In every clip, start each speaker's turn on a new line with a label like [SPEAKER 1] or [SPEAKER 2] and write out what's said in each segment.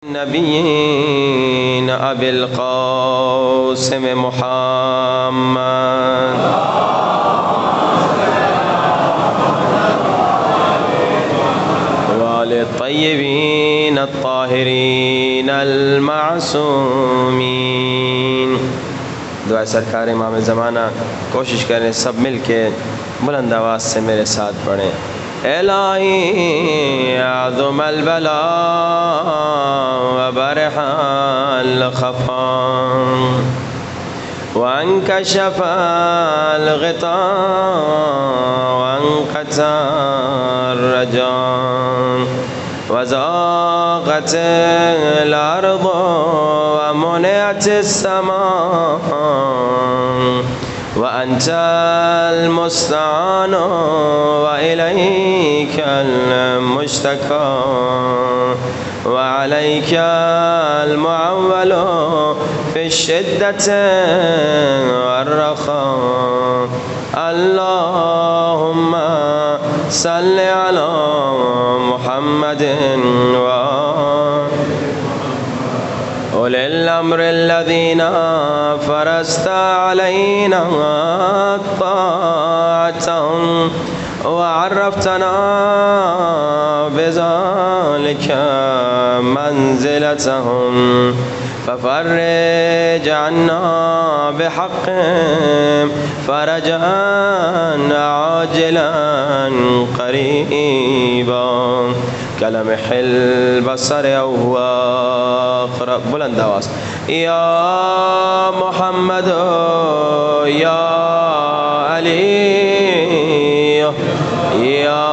[SPEAKER 1] نبیین ابی القاسم محمد وآل الطیبین الطاہرین المعصومین۔ دعا سرکار امام زمانہ، کوشش کریں سب مل کے بلند آواز سے میرے ساتھ پڑھیں۔ الہی اعظم البلاء وبرح الخفا وانکشف الغطاء وانقطع الرجاء وضاقت الارض ومنعت السماء وأنت المستعان وإليك المشتكى وعليك المعول في الشدة والرخاء اللهم صل على محمد أولي الأمر الذين فرضت علينا طاعتهم وعرفتنا بذلك منزلتهم ففرج عنا بحقهم فرجا عاجلا قريبا كلمح البصر أو هو أقرب۔ بلند آواز، یا محمد یا علی یا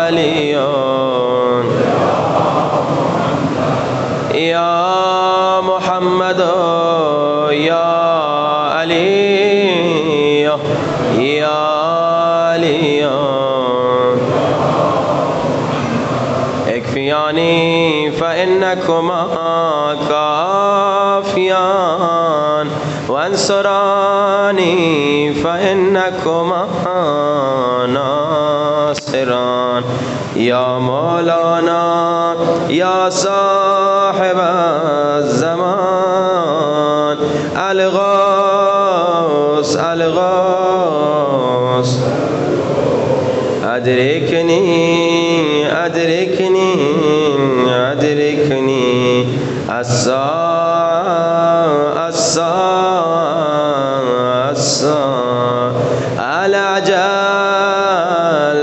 [SPEAKER 1] علی یا محمد یا علی یا علی اکفیانی فإنکما کافیان وانصرانی فإنکما ناصران یا مولانا یا صاحب الزمان الغوث الغوث ادرکنی ادرکنی ادرکنی الساعة الساعة الساعة العجل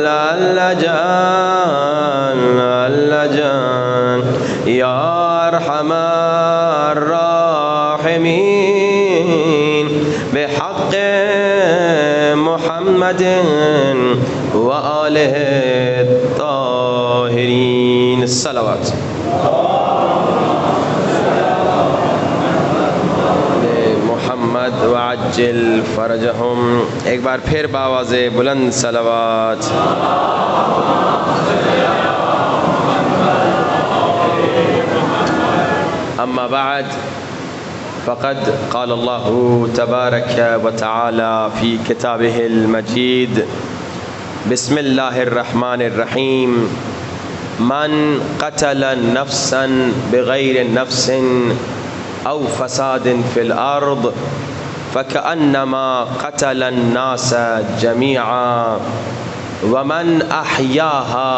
[SPEAKER 1] العجل العجل یا ارحم الراحمین بحق محمد وآلہ الطاہرین۔ صلوات۔ محمد وعجل فرجہم۔ ایک بار پھر بآواز بلند صلوات۔ اما بعد فقد قال الله تبارك وتعالى في كتابه المجيد بسم الله الرحمن الرحيم من قتل نفسا بغير نفس أو فساد في الأرض فكأنما قتل الناس جميعا ومن أحياها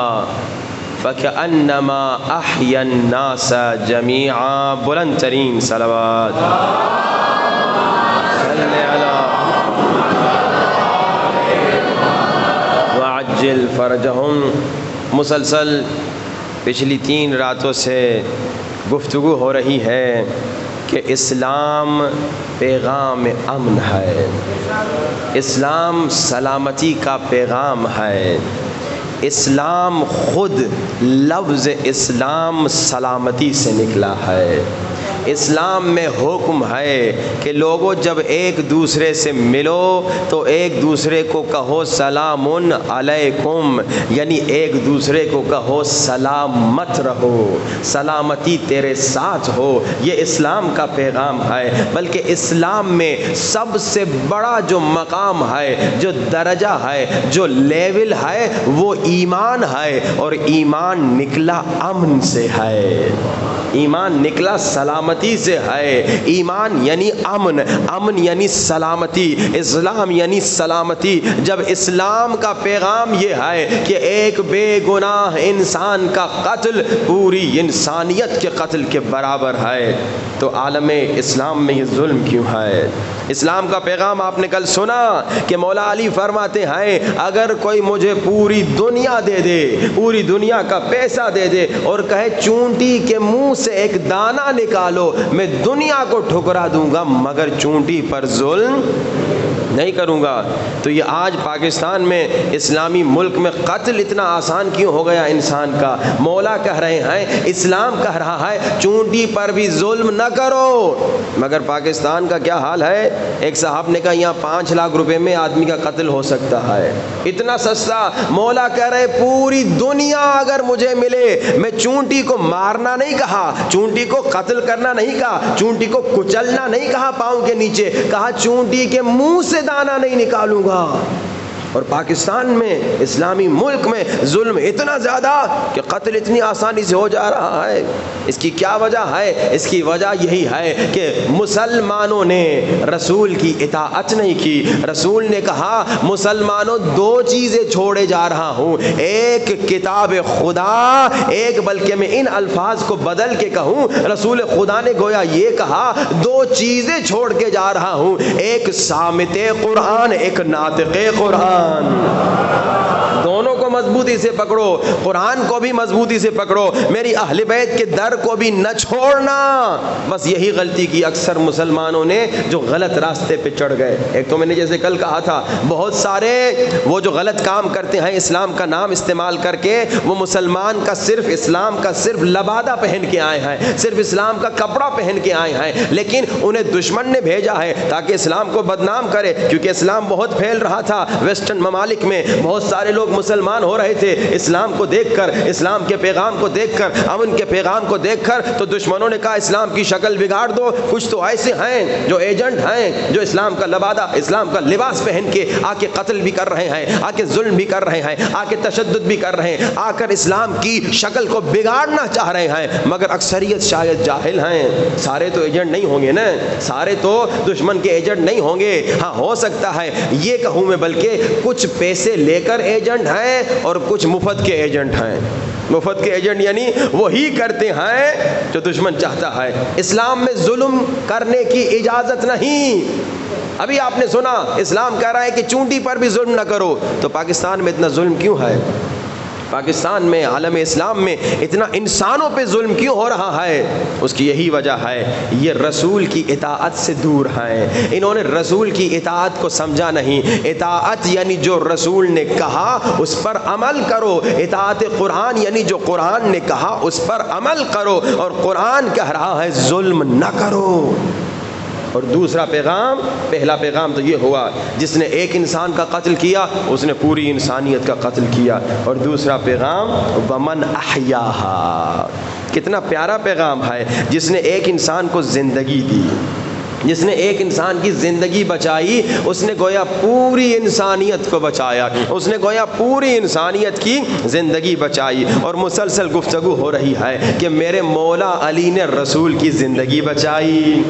[SPEAKER 1] فكأنما أحيا الناس جميعا۔ بلند ترین صلوات۔ صلی علی وعجل فرجہم۔ مسلسل پچھلی 3 راتوں سے گفتگو ہو رہی ہے کہ اسلام پیغام امن ہے، اسلام سلامتی کا پیغام ہے، اسلام خود لفظ اسلام سلامتی سے نکلا ہے۔ اسلام میں حکم ہے کہ لوگوں جب ایک دوسرے سے ملو تو ایک دوسرے کو کہو سلام علیکم، یعنی ایک دوسرے کو کہو سلامت رہو، سلامتی تیرے ساتھ ہو۔ یہ اسلام کا پیغام ہے۔ بلکہ اسلام میں سب سے بڑا جو مقام ہے، جو درجہ ہے، جو لیول ہے، وہ ایمان ہے، اور ایمان نکلا امن سے ہے۔ ایمان نکلا سلامتی سے ہے۔ ایمان یعنی امن، امن یعنی سلامتی، اسلام یعنی سلامتی۔ جب اسلام کا پیغام یہ ہے کہ ایک بے گناہ انسان کا قتل پوری انسانیت کے قتل کے برابر ہے، تو عالم اسلام میں یہ ظلم کیوں ہے؟ اسلام کا پیغام آپ نے کل سنا کہ مولا علی فرماتے ہیں اگر کوئی مجھے پوری دنیا دے دے، پوری دنیا کا پیسہ دے دے اور کہے چونٹی کے منہ سے ایک دانہ نکالو، میں دنیا کو ٹھکرا دوں گا مگر چونٹی پر ظلم نہیں کروں گا۔ تو یہ آج پاکستان میں اسلامی ملک میں قتل اتنا آسان کیوں ہو گیا انسان کا؟ مولا کہہ رہے ہیں، اسلام کہہ رہا ہے چونٹی پر بھی ظلم نہ کرو، مگر پاکستان کا کیا حال ہے؟ ایک صاحب نے کہا یہاں 5 لاکھ روپے میں آدمی کا قتل ہو سکتا ہے، اتنا سستا۔ مولا کہہ رہے پوری دنیا اگر مجھے ملے، میں چونٹی کو مارنا نہیں کہا، چونٹی کو قتل کرنا نہیں کہا، چونٹی کو کچلنا نہیں کہا پاؤں کے نیچے، کہا چونٹی کے منہ سے دانا نہیں نکالوں گا۔ اور پاکستان میں اسلامی ملک میں ظلم اتنا زیادہ کہ قتل اتنی آسانی سے ہو جا رہا ہے۔ اس کی کیا وجہ ہے؟ اس کی وجہ یہی ہے کہ مسلمانوں نے رسول کی اطاعت نہیں کی۔ رسول نے کہا مسلمانوں 2 چیزیں چھوڑے جا رہا ہوں، ایک کتاب خدا، ایک بلکہ میں ان الفاظ کو بدل کے کہوں، رسول خدا نے گویا یہ کہا 2 چیزیں چھوڑ کے جا رہا ہوں، ایک صامت قرآن، ایک ناطق قرآن۔ دونوں کو مضبوطی سے پکڑو، قرآن کو بھی مضبوطی سے پکڑو، میری اہل بیت کے در کو بھی نہ چھوڑنا۔ بس یہی غلطی کی اکثر مسلمانوں نے جو غلط راستے پہ چڑھ گئے۔ ایک تو میں نے جیسے کل کہا تھا بہت سارے وہ جو غلط کام کرتے ہیں اسلام کا نام استعمال کر کے، وہ مسلمان کا صرف اسلام کا صرف لبادہ پہن کے آئے ہیں، صرف اسلام کا کپڑا پہن کے آئے ہیں، لیکن انہیں دشمن نے بھیجا ہے تاکہ اسلام کو بدنام کرے، کیونکہ اسلام بہت پھیل رہا تھا ویسٹرن ممالک میں، بہت سارے لوگ مسلمان ہو رہے تھے اسلام کو دیکھ کر، اسلام کے پیغام کو دیکھ کر، امن کے پیغام کو دیکھ کر، تو دشمنوں نے کہا اسلام کی شکل بگاڑ دو۔ کچھ تو ایسے ہیں جو ایجنٹ ہیں جو اسلام کا لبادہ، اسلام کا لباس پہن کے آ کے قتل بھی کر رہے ہیں، آ کے ظلم بھی کر رہے ہیں، آ کے تشدد بھی کر رہے ہیں، آ کر اسلام کی شکل کو بگاڑنا چاہ رہے ہیں، مگر اکثریت شاید جاہل ہیں۔ سارے تو ایجنٹ نہیں ہوں گے نا، سارے تو دشمن کے ایجنٹ نہیں ہوں گے۔ ہاں ہو سکتا ہے یہ کہوں میں بلکہ کچھ پیسے لے کر ایجنٹ ہیں اور کچھ مفت کے ایجنٹ ہیں۔ مفت کے ایجنٹ یعنی وہی کرتے ہیں جو دشمن چاہتا ہے۔ اسلام میں ظلم کرنے کی اجازت نہیں۔ ابھی آپ نے سنا اسلام کہہ رہا ہے کہ چونٹی پر بھی ظلم نہ کرو، تو پاکستان میں اتنا ظلم کیوں ہے؟ پاکستان میں، عالم اسلام میں اتنا انسانوں پہ ظلم کیوں ہو رہا ہے؟ اس کی یہی وجہ ہے یہ رسول کی اطاعت سے دور ہیں۔ انہوں نے رسول کی اطاعت کو سمجھا نہیں۔ اطاعت یعنی جو رسول نے کہا اس پر عمل کرو، اطاعت قرآن یعنی جو قرآن نے کہا اس پر عمل کرو، اور قرآن کہہ رہا ہے ظلم نہ کرو۔ اور دوسرا پیغام، پہلا پیغام تو یہ ہوا جس نے ایک انسان کا قتل کیا اس نے پوری انسانیت کا قتل کیا، اور دوسرا پیغام ومن احیاہا، کتنا پیارا پیغام ہے، جس نے ایک انسان کو زندگی دی، جس نے ایک انسان کی زندگی بچائی، اس نے گویا پوری انسانیت کو بچایا، اس نے گویا پوری انسانیت کی زندگی بچائی۔ اور مسلسل گفتگو ہو رہی ہے کہ میرے مولا علی نے رسول کی زندگی بچائی،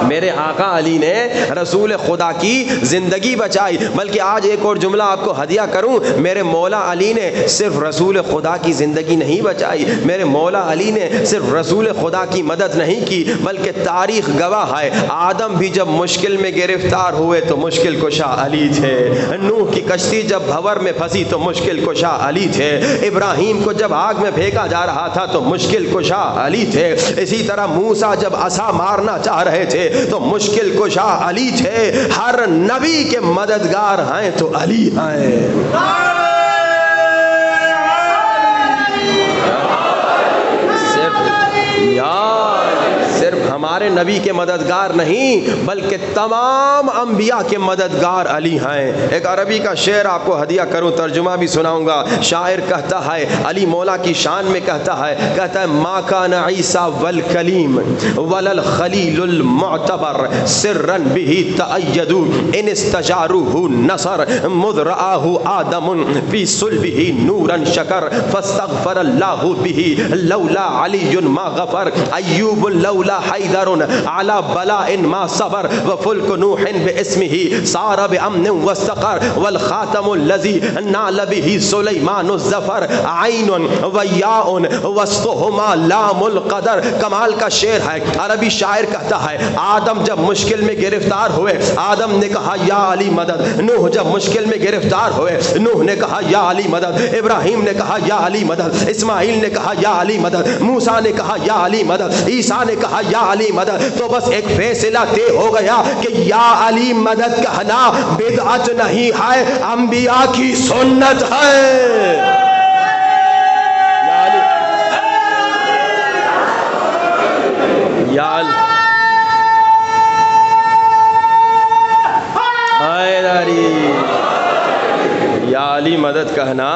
[SPEAKER 1] میرے آقا علی نے رسول خدا کی زندگی بچائی۔ بلکہ آج ایک اور جملہ آپ کو ہدیہ کروں، میرے مولا علی نے صرف رسول خدا کی زندگی نہیں بچائی، میرے مولا علی نے صرف رسول خدا کی مدد نہیں کی، بلکہ تاریخ گواہ ہے آدم بھی جب مشکل میں گرفتار ہوئے تو مشکل کشا علی تھے، نوح کی کشتی جب بھور میں پھنسی تو مشکل کشا علی تھے، ابراہیم کو جب آگ میں پھینکا جا رہا تھا تو مشکل کشا علی تھے، اسی طرح موسیٰ جب عصا مارنا چاہ رہے تھے تو مشکل کشا علی تھے۔ ہر نبی کے مددگار ہیں تو علی ہیں۔ صرف ہمارے نبی کے مددگار نہیں بلکہ تمام انبیاء کے مددگار علی ہیں۔ ایک عربی کا شعر آپ کو ہدیہ کروں، ترجمہ بھی سناؤں گا۔ شاعر کہتا ہے، علی مولا کی شان میں کہتا ہے ما کان عیسیٰ والکلیم وللخلیل المعتبر سرا به تأیدوا ان استجاروه نصر مذ رآه آدم فی صلبه نورا شکر فاستغفر اللہ به لولا علی ما غفر ایوب لولا حیدر على بلاء ما صبر وفلک نوح باسمه صار بأمن واستقر والخاتم الذي نال به سلیمان الظفر عین ویاء وسطهما لام القدر۔ کمال کا شعر ہے، عربی شاعر کہتا ہے آدم جب مشکل میں گرفتار ہوئے آدم نے کہا یا علی مدد، نوح جب مشکل میں گرفتار ہوئے نوح نے کہا یا علی مدد، ابراہیم نے کہا یا علی مدد، اسماعیل نے کہا یا علی مدد، موسیٰ نے کہا یا علی مدد، عیسیٰ نے کہا یا علی مدد۔ تو بس ایک فیصلہ طے ہو گیا کہ یا علی مدد کہنا بدعت نہیں ہے، انبیاء کی سنت ہے۔ یا علی مدد کہنا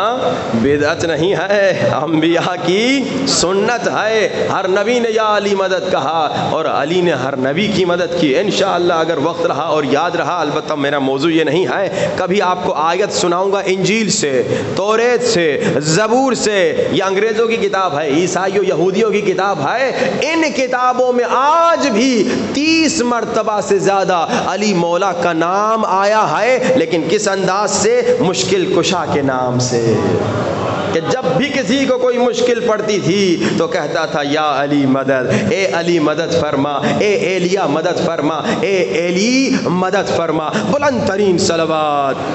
[SPEAKER 1] بدعت نہیں ہے، انبیاء کی سنت ہے۔ ہر نبی نے یا علی مدد کہا اور علی نے ہر نبی کی مدد کی۔ انشاءاللہ اگر وقت رہا اور یاد رہا، البتہ میرا موضوع یہ نہیں ہے، کبھی آپ کو آیت سناؤں گا انجیل سے، توریت سے، زبور سے۔ یہ انگریزوں کی کتاب ہے، عیسائیوں یہودیوں کی کتاب ہے۔ ان کتابوں میں آج بھی 30 مرتبہ سے زیادہ علی مولا کا نام آیا ہے، لیکن کس انداز سے؟ مشکل کشا کے نام سے، کہ جب بھی کسی کو کوئی مشکل پڑتی تھی تو کہتا تھا یا علی مدد، اے علی مدد فرما، اے ایلیا مدد فرما، اے ایلی مدد فرما۔ بلند ترین صلوات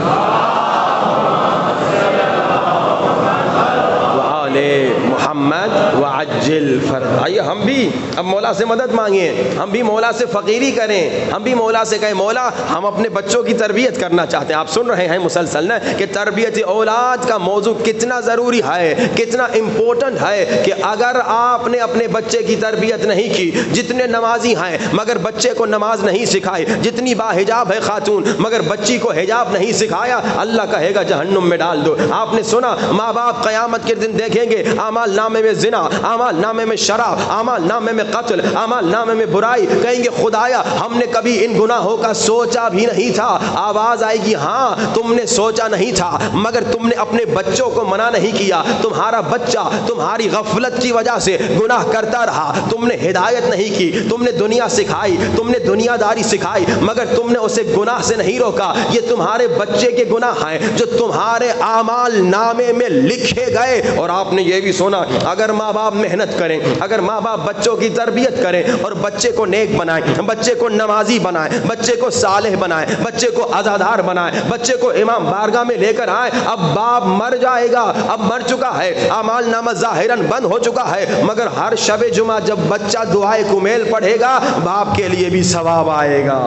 [SPEAKER 1] محمد وعجل فرج۔ آئیے ہم بھی اب مولا سے مدد مانگیں، ہم بھی مولا سے فقیری کریں، ہم بھی مولا سے کہیں مولا ہم اپنے بچوں کی تربیت کرنا چاہتے ہیں۔ آپ سن رہے ہیں مسلسل نا کہ تربیت اولاد کا موضوع کتنا ضروری ہے، کتنا امپورٹنٹ ہے، کہ اگر آپ نے اپنے بچے کی تربیت نہیں کی، جتنے نمازی ہیں مگر بچے کو نماز نہیں سکھائی، جتنی باحجاب ہے خاتون مگر بچی کو حجاب نہیں سکھایا، اللہ کہے گا جہنم میں ڈال دو۔ آپ نے سنا ماں باپ قیامت کے دن دیکھیں گے اعمال نامے میں زنا، اعمال نامے میں شراب، اعمال نامے میں قتل، اعمال نامے میں برائی، کہیں گے خدایا ہم نے کبھی ان گناہوں کا سوچا بھی نہیں تھا۔ آواز آئے گی ہاں تم نے سوچا نہیں تھا مگر تم نے اپنے بچوں کو منع نہیں کیا، تمہارا بچہ تمہاری غفلت کی وجہ سے گناہ کرتا رہا، تم نے ہدایت نہیں کی، تم نے دنیا سکھائی، تم نے دنیا داری سکھائی مگر تم نے اسے گناہ سے نہیں روکا۔ یہ تمہارے بچے کے گناہ ہیں جو تمہارے اعمال نامے میں لکھے گئے۔ اور آپ نے یہ بھی سنا اگر ماں باپ محنت کریں، اگر ماں باپ بچوں کی تربیت کریں اور بچے کو نیک بنائیں، بچے کو نمازی بنائیں، بچے کو صالح بنائیں، بچے کو عزادار بنائیں، بچے کو امام بارگاہ میں لے کر آئیں، اب باپ مر جائے گا، اب مر چکا ہے، اعمال نامہ ظاہراً بند ہو چکا ہے، مگر ہر شب جمعہ جب بچہ دعائے کمیل پڑھے گا باپ کے لیے بھی ثواب آئے گا۔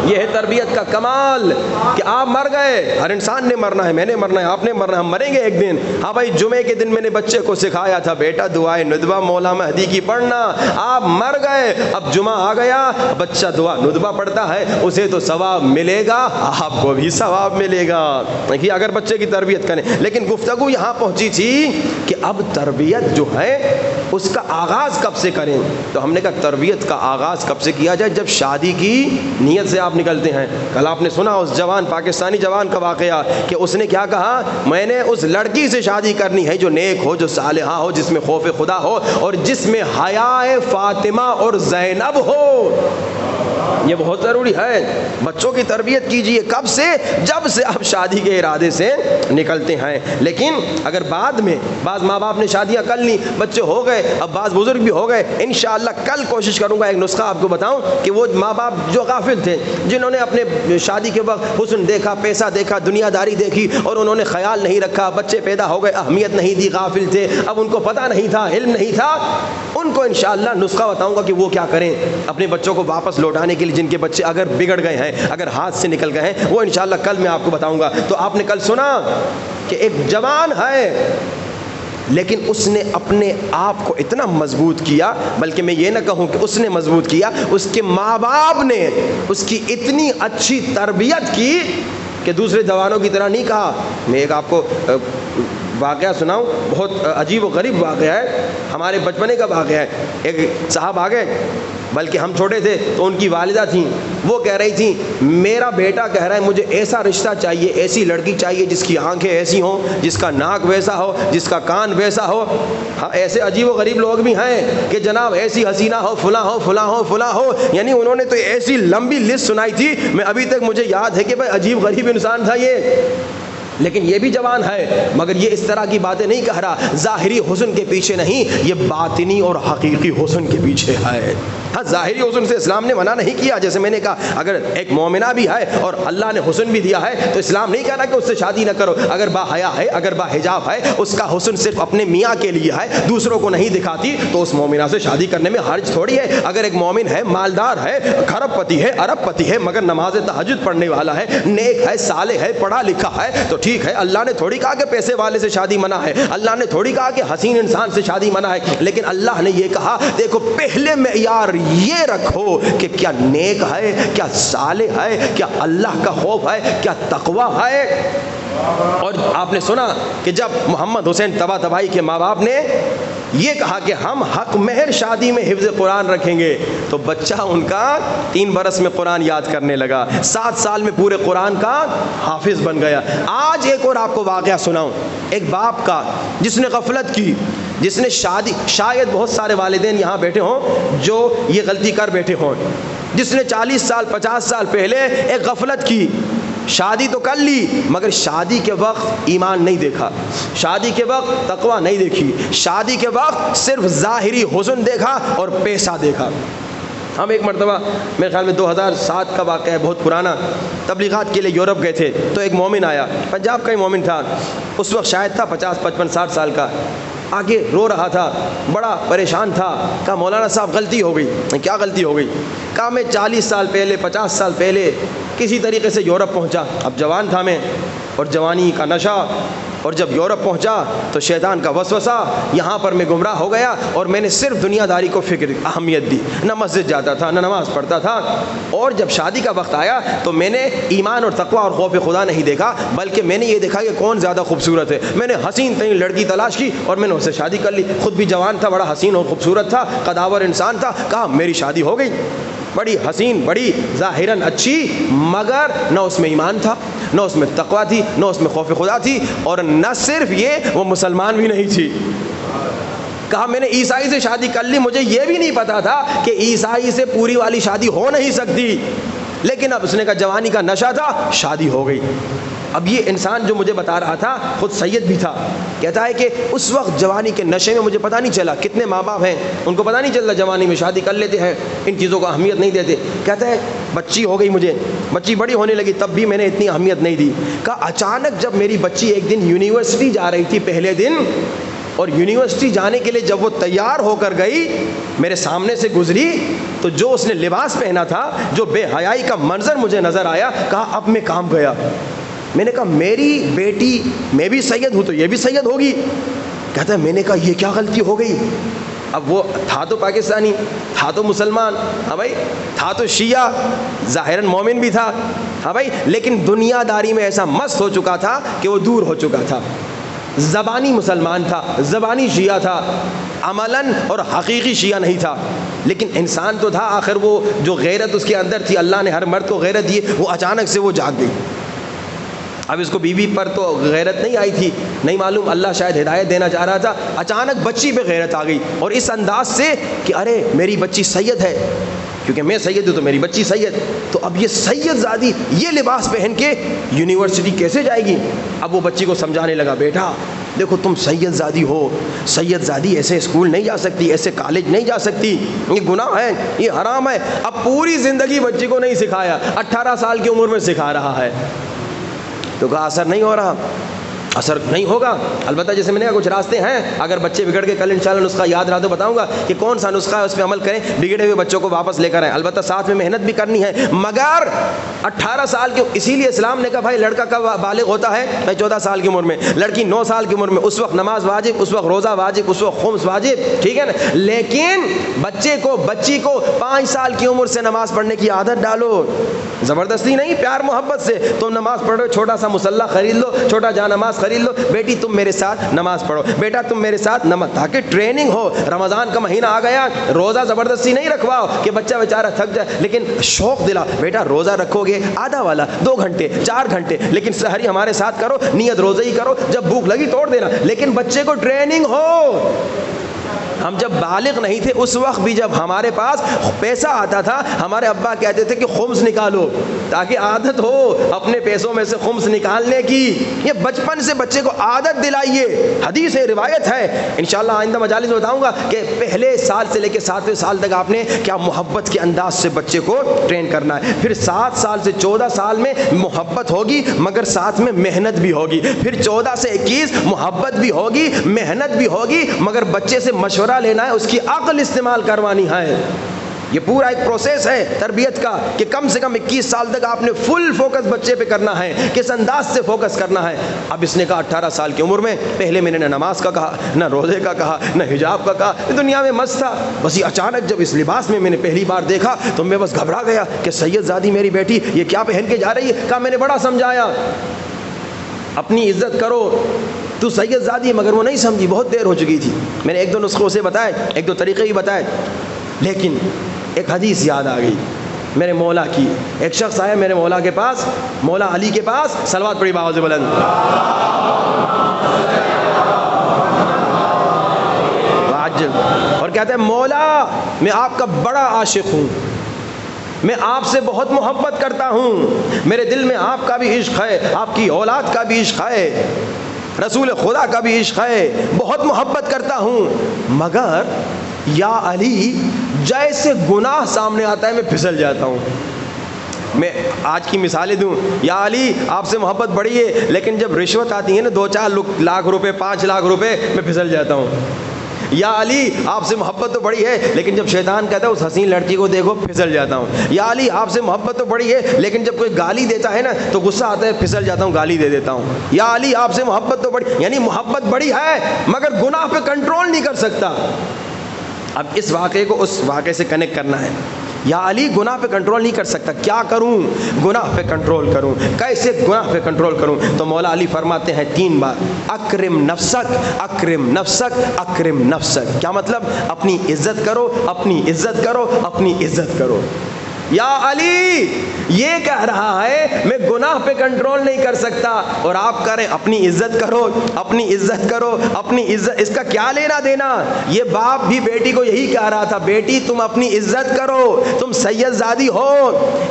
[SPEAKER 1] یہ ہے تربیت کا کمال کہ آپ مر گئے، ہر انسان نے مرنا ہے، میں نے مرنا ہے، آپ نے مرنا ہے، ہم مریں گے ایک دن۔ ہاں بھائی جمعے کے دن میں نے بچے کو سکھایا تھا بیٹا دعائے ندبہ مولا مہدی کی پڑھنا، آپ مر گئے، اب جمعہ آ گیا، بچہ دعا ندبہ پڑھتا ہے، اسے تو ثواب ملے گا، آپ کو بھی ثواب ملے گا کہ اگر بچے کی تربیت کریں۔ لیکن گفتگو یہاں پہنچی تھی کہ اب تربیت جو ہے اس کا آغاز کب سے کریں؟ تو ہم نے کہا تربیت کا آغاز کب سے کیا جائے؟ جب شادی کی نیت سے آپ نکلتے ہیں۔ کل آپ نے سنا اس جوان پاکستانی جوان کا واقعہ کہ اس نے کیا کہا، میں نے اس لڑکی سے شادی کرنی ہے جو نیک ہو، جو صالحہ ہو، جس میں خوف خدا ہو اور جس میں حیاء فاطمہ اور زینب ہو۔ یہ بہت ضروری ہے، بچوں کی تربیت کیجئے کب سے؟ جب سے آپ شادی کے ارادے سے نکلتے ہیں۔ لیکن اگر بعد میں بعض ماں باپ نے شادیاں کر لی، بچے ہو گئے، اب بعض بزرگ بھی ہو گئے، انشاءاللہ کل کوشش کروں گا ایک نسخہ آپ کو بتاؤں کہ وہ ماں باپ جو غافل تھے، جنہوں نے اپنے شادی کے وقت حسن دیکھا، پیسہ دیکھا، دنیا داری دیکھی اور انہوں نے خیال نہیں رکھا، بچے پیدا ہو گئے، اہمیت نہیں دی، غافل تھے، اب ان کو پتہ نہیں تھا، علم نہیں تھا، ان کو انشاءاللہ نسخہ بتاؤں گا کہ وہ کیا کریں اپنے بچوں کو واپس لوٹانے کے لیے، جن کے بچے اگر بگڑ گئے ہیں، اگر ہاتھ سے نکل گئے ہیں، وہ انشاءاللہ کل میں آپ کو بتاؤں گا۔ تو آپ نے کل سنا کہ ایک جوان ہے لیکن اس نے اپنے آپ کو اتنا مضبوط کیا، بلکہ میں یہ نہ کہوں کہ اس نے مضبوط کیا، اس کے ماں باپ نے اس کی اتنی اچھی تربیت کی کہ دوسرے جوانوں کی طرح نہیں کہا. میں ایک آپ کو واقعہ سناؤں، بہت عجیب و غریب واقعہ ہے، ہمارے بچپنے کا واقعہ ہے. ایک صاحب آ گئے، بلکہ ہم چھوٹے تھے تو ان کی والدہ تھیں، وہ کہہ رہی تھیں میرا بیٹا کہہ رہا ہے مجھے ایسا رشتہ چاہیے، ایسی لڑکی چاہیے جس کی آنکھیں ایسی ہوں، جس کا ناک ویسا ہو، جس کا کان ویسا ہو. ہاں ایسے عجیب و غریب لوگ بھی ہیں کہ جناب ایسی حسینہ ہو، فلاں ہو، فلاں ہو، فلاں ہو. یعنی انہوں نے تو ایسی لمبی لسٹ سنائی تھی، میں ابھی تک مجھے یاد ہے کہ بھائی عجیب غریب انسان تھا یہ، لیکن یہ بھی جوان ہے، مگر یہ اس طرح کی باتیں نہیں کہہ رہا. ظاہری حسن کے پیچھے نہیں، یہ باطنی اور حقیقی حسن کے پیچھے ہے. ہاں ظاہری حسن سے اسلام نے منع نہیں کیا، جیسے میں نے کہا اگر ایک مومنہ بھی ہے اور اللہ نے حسن بھی دیا ہے تو اسلام نہیں کہہ رہا کہ اس سے شادی نہ کرو. اگر با حیا ہے، اگر با حجاب ہے، اس کا حسن صرف اپنے میاں کے لیے ہے، دوسروں کو نہیں دکھاتی، تو اس مومنہ سے شادی کرنے میں حرج تھوڑی ہے. اگر ایک مومن ہے، مالدار ہے، کھرب پتی ہے، ارب پتی ہے، مگر نماز تہجد پڑھنے والا ہے، نیک ہے، صالح ہے، پڑھا لکھا ہے، تو ٹھیک ہے. اللہ نے تھوڑی کہا کہ پیسے والے سے شادی منع ہے، اللہ نے تھوڑی کہا کہ حسین انسان سے شادی منع ہے، لیکن اللہ نے یہ کہا دیکھو پہلے معیار یہ رکھو کہ کیا نیک ہے، کیا صالح ہے، کیا اللہ کا خوف ہے، کیا تقوی ہے. اور آپ نے سنا کہ جب محمد حسین طباطبائی کے ماں باپ نے یہ کہا کہ ہم حق مہر شادی میں حفظ قرآن رکھیں گے، تو بچہ ان کا 3 برس میں قرآن یاد کرنے لگا، 7 سال میں پورے قرآن کا حافظ بن گیا. آج ایک اور آپ کو واقعہ سناؤں، ایک باپ کا جس نے غفلت کی، جس نے شادی، شاید بہت سارے والدین یہاں بیٹھے ہوں جو یہ غلطی کر بیٹھے ہوں، جس نے 40 سال 50 سال پہلے ایک غفلت کی، شادی تو کر لی مگر شادی کے وقت ایمان نہیں دیکھا، شادی کے وقت تقوی نہیں دیکھی، شادی کے وقت صرف ظاہری حسن دیکھا اور پیسہ دیکھا. ہم ایک مرتبہ میرے خیال میں 2007 کا واقعہ ہے، بہت پرانا، تبلیغات کے لیے یورپ گئے تھے، تو ایک مومن آیا، پنجاب کا ہی مومن تھا، اس وقت شاید تھا 50 55 60 سال کا، آگے رو رہا تھا، بڑا پریشان تھا. کہا مولانا صاحب غلطی ہو گئی. کیا غلطی ہو گئی؟ کہا میں 40 سال پہلے 50 سال پہلے کسی طریقے سے یورپ پہنچا، اب جوان تھا میں اور جوانی کا نشہ، اور جب یورپ پہنچا تو شیطان کا وسوسہ، یہاں پر میں گمراہ ہو گیا اور میں نے صرف دنیا داری کو فکر اہمیت دی، نہ مسجد جاتا تھا نہ نماز پڑھتا تھا. اور جب شادی کا وقت آیا تو میں نے ایمان اور تقوی اور خوف خدا نہیں دیکھا، بلکہ میں نے یہ دیکھا کہ کون زیادہ خوبصورت ہے. میں نے حسین ترین لڑکی تلاش کی اور میں نے اس سے شادی کر لی. خود بھی جوان تھا، بڑا حسین اور خوبصورت تھا، قداور انسان تھا. کہا میری شادی ہو گئی، بڑی حسین، بڑی ظاہراً اچھی، مگر نہ اس میں ایمان تھا، نہ اس میں تقوی تھی، نہ اس میں خوف خدا تھی، اور نہ صرف یہ وہ مسلمان بھی نہیں تھی. کہا میں نے عیسائی سے شادی کر لی، مجھے یہ بھی نہیں پتا تھا کہ عیسائی سے پوری والی شادی ہو نہیں سکتی، لیکن اب اس نے کہا جوانی کا نشہ تھا، شادی ہو گئی. اب یہ انسان جو مجھے بتا رہا تھا خود سید بھی تھا، کہتا ہے کہ اس وقت جوانی کے نشے میں مجھے پتہ نہیں چلا. کتنے ماں باپ ہیں ان کو پتہ نہیں چلتا، جوانی میں شادی کر لیتے ہیں، ان چیزوں کو اہمیت نہیں دیتے. کہتا ہے بچی ہو گئی، مجھے بچی بڑی ہونے لگی، تب بھی میں نے اتنی اہمیت نہیں دی. کہا اچانک جب میری بچی ایک دن یونیورسٹی جا رہی تھی پہلے دن، اور یونیورسٹی جانے کے لیے جب وہ تیار ہو کر گئی، میرے سامنے سے گزری، تو جو اس نے لباس پہنا تھا، جو بے حیائی کا منظر مجھے نظر آیا، کہا اب میں کام گیا. میں نے کہا میری بیٹی، میں بھی سید ہوں تو یہ بھی سید ہوگی. کہتا ہے میں نے کہا یہ کیا غلطی ہو گئی. اب وہ تھا تو پاکستانی، تھا تو مسلمان، ہاں بھائی، تھا تو شیعہ، ظاہراً مومن بھی تھا، ہاں بھائی، لیکن دنیا داری میں ایسا مست ہو چکا تھا کہ وہ دور ہو چکا تھا. زبانی مسلمان تھا، زبانی شیعہ تھا، عملاً اور حقیقی شیعہ نہیں تھا، لیکن انسان تو تھا. آخر وہ جو غیرت اس کے اندر تھی، اللہ نے ہر مرد کو غیرت دی، وہ اچانک سے وہ جاگ گئی. اب اس کو بیوی پر تو غیرت نہیں آئی تھی، نہیں معلوم، اللہ شاید ہدایت دینا چاہ رہا تھا. اچانک بچی پہ غیرت آ گئی، اور اس انداز سے کہ ارے میری بچی سید ہے، کیونکہ میں سید ہوں تو میری بچی سید. تو اب یہ سید زادی یہ لباس پہن کے یونیورسٹی کیسے جائے گی؟ اب وہ بچی کو سمجھانے لگا، بیٹا دیکھو تم سید زادی ہو، سید زادی ایسے اسکول نہیں جا سکتی، ایسے کالج نہیں جا سکتی، یہ گناہ ہے، یہ حرام ہے. اب پوری زندگی بچی کو نہیں سکھایا، 18 سال کی عمر میں سکھا رہا ہے. تو کہا اثر نہیں ہو رہا. اثر نہیں ہوگا. البتہ جیسے میں نے کہا کچھ راستے ہیں, اگر بچے بگڑ کے کل انشاءاللہ نسخہ یاد رہا تو بتاؤں گا کہ کون سا نسخہ ہے, اس پہ عمل کریں, بگڑے ہوئے بچوں کو واپس لے کر آئیں. البتہ ساتھ میں محنت بھی کرنی ہے. مگر 18 سال کے, اسی لیے اسلام نے کہا بھائی لڑکا کب بالغ ہوتا ہے؟ 14 سال کی عمر میں. لڑکی 9 سال کی عمر میں. اس وقت نماز واجب, اس وقت روزہ واجب, اس وقت خمس واجب, ٹھیک ہے نا. لیکن بچے کو, بچی کو 5 سال کی عمر سے نماز پڑھنے کی عادت ڈالو, زبردستی نہیں, پیار محبت سے. تم نماز پڑھو, چھوٹا سا مصلی خرید لو, چھوٹا جا نماز خرید لو, بیٹی تم میرے ساتھ نماز پڑھو, بیٹا تم میرے ساتھ نماز, تاکہ ٹریننگ ہو. رمضان کا مہینہ آ گیا, روزہ زبردستی نہیں رکھواؤ کہ بچہ بیچارہ تھک جائے, لیکن شوق دلا, بیٹا روزہ رکھو گے آدھا والا 2 گھنٹے 4 گھنٹے, لیکن سحری ہمارے ساتھ کرو, نیت روزہ ہی کرو, جب بھوک لگی توڑ دینا, لیکن بچے کو ٹریننگ ہو. ہم جب بالغ نہیں تھے اس وقت بھی جب ہمارے پاس پیسہ آتا تھا, ہمارے ابا کہتے تھے کہ خمس نکالو, تاکہ عادت ہو اپنے پیسوں میں سے خمس نکالنے کی. یہ بچپن سے بچے کو عادت دلائیے. حدیث ہے, روایت ہے, انشاءاللہ آئندہ مجالس میں بتاؤں گا کہ پہلے سال سے لے کے 7ویں سال تک آپ نے کیا محبت کے انداز سے بچے کو ٹرین کرنا ہے. پھر 7 سال سے 14 سال میں محبت ہوگی مگر ساتھ میں محنت بھی ہوگی. پھر 14 سے 21 محبت بھی ہوگی, محنت بھی ہوگی, مگر بچے سے مشورہ لینا ہے, اس کی عقل استعمال کروانی ہے. یہ پورا ایک پروسیس ہے تربیت کا کہ کم سے کم 21 سال تک آپ نے فل فوکس بچے پہ کرنا ہے, کس انداز سے فوکس کرنا ہے. اب اس نے کہا 18 سال کی عمر میں, پہلے میں نے نہ نماز کا کہا, نہ روزے کا کہا, نہ حجاب کا کہا, دنیا میں مست تھا. بس یہ اچانک جب اس لباس میں نے پہلی بار دیکھا تو میں بس گھبرا گیا کہ سید زادی میری بیٹی یہ کیا پہن کے جا رہی ہے. کہا میں نے بڑا سمجھایا, اپنی عزت کرو, تو سید زادی, مگر وہ نہیں سمجھی, بہت دیر ہو چکی تھی. میں نے 1-2 نسخے اسے بتائے, 1-2 طریقے بھی بتائے, لیکن ایک حدیث یاد آ گئی میرے مولا کی. ایک شخص آیا میرے مولا کے پاس, مولا علی کے پاس, صلوات پڑھی باوز بلند, اور کہتا ہے مولا میں آپ کا بڑا عاشق ہوں, میں آپ سے بہت محبت کرتا ہوں, میرے دل میں آپ کا بھی عشق ہے, آپ کی اولاد کا بھی عشق ہے, رسول خدا کا بھی عشق ہے, بہت محبت کرتا ہوں, مگر یا علی جیسے گناہ سامنے آتا ہے میں پھسل جاتا ہوں. میں آج کی مثالیں دوں, یا علی آپ سے محبت بڑی ہے, لیکن جب رشوت آتی ہے نا 2-4 لاکھ روپے 5 لاکھ روپے, میں پھسل جاتا ہوں. یا علی آپ سے محبت تو بڑی ہے, لیکن جب شیطان کہتا ہے اس حسین لڑکی کو دیکھو پھسل جاتا ہوں. یا علی آپ سے محبت تو بڑی ہے, لیکن جب کوئی گالی دیتا ہے نا تو غصہ آتا ہے, پھسل جاتا ہوں, گالی دے دیتا ہوں. یا علی آپ سے محبت تو بڑی, یعنی محبت بڑی ہے مگر گناہ پہ کنٹرول نہیں کر سکتا. اب اس واقعے کو اس واقعے سے کنیکٹ کرنا ہے. یا علی گناہ پہ کنٹرول نہیں کر سکتا, کیا کروں, گناہ پہ کنٹرول کروں, کیسے گناہ پہ کنٹرول کروں. تو مولا علی فرماتے ہیں 3 بار, اکرم نفسک, اکرم نفسک, اکرم نفسک. کیا مطلب؟ اپنی عزت کرو, اپنی عزت کرو, اپنی عزت کرو. یا علی یہ کہہ رہا ہے میں گناہ پہ کنٹرول نہیں کر سکتا, اور آپ کریں اپنی عزت کرو, اپنی عزت کرو, اپنی عزت. اس کا کیا لینا دینا؟ یہ باپ بھی بیٹی کو یہی کہہ رہا تھا, بیٹی تم اپنی عزت کرو, تم سید زادی ہو,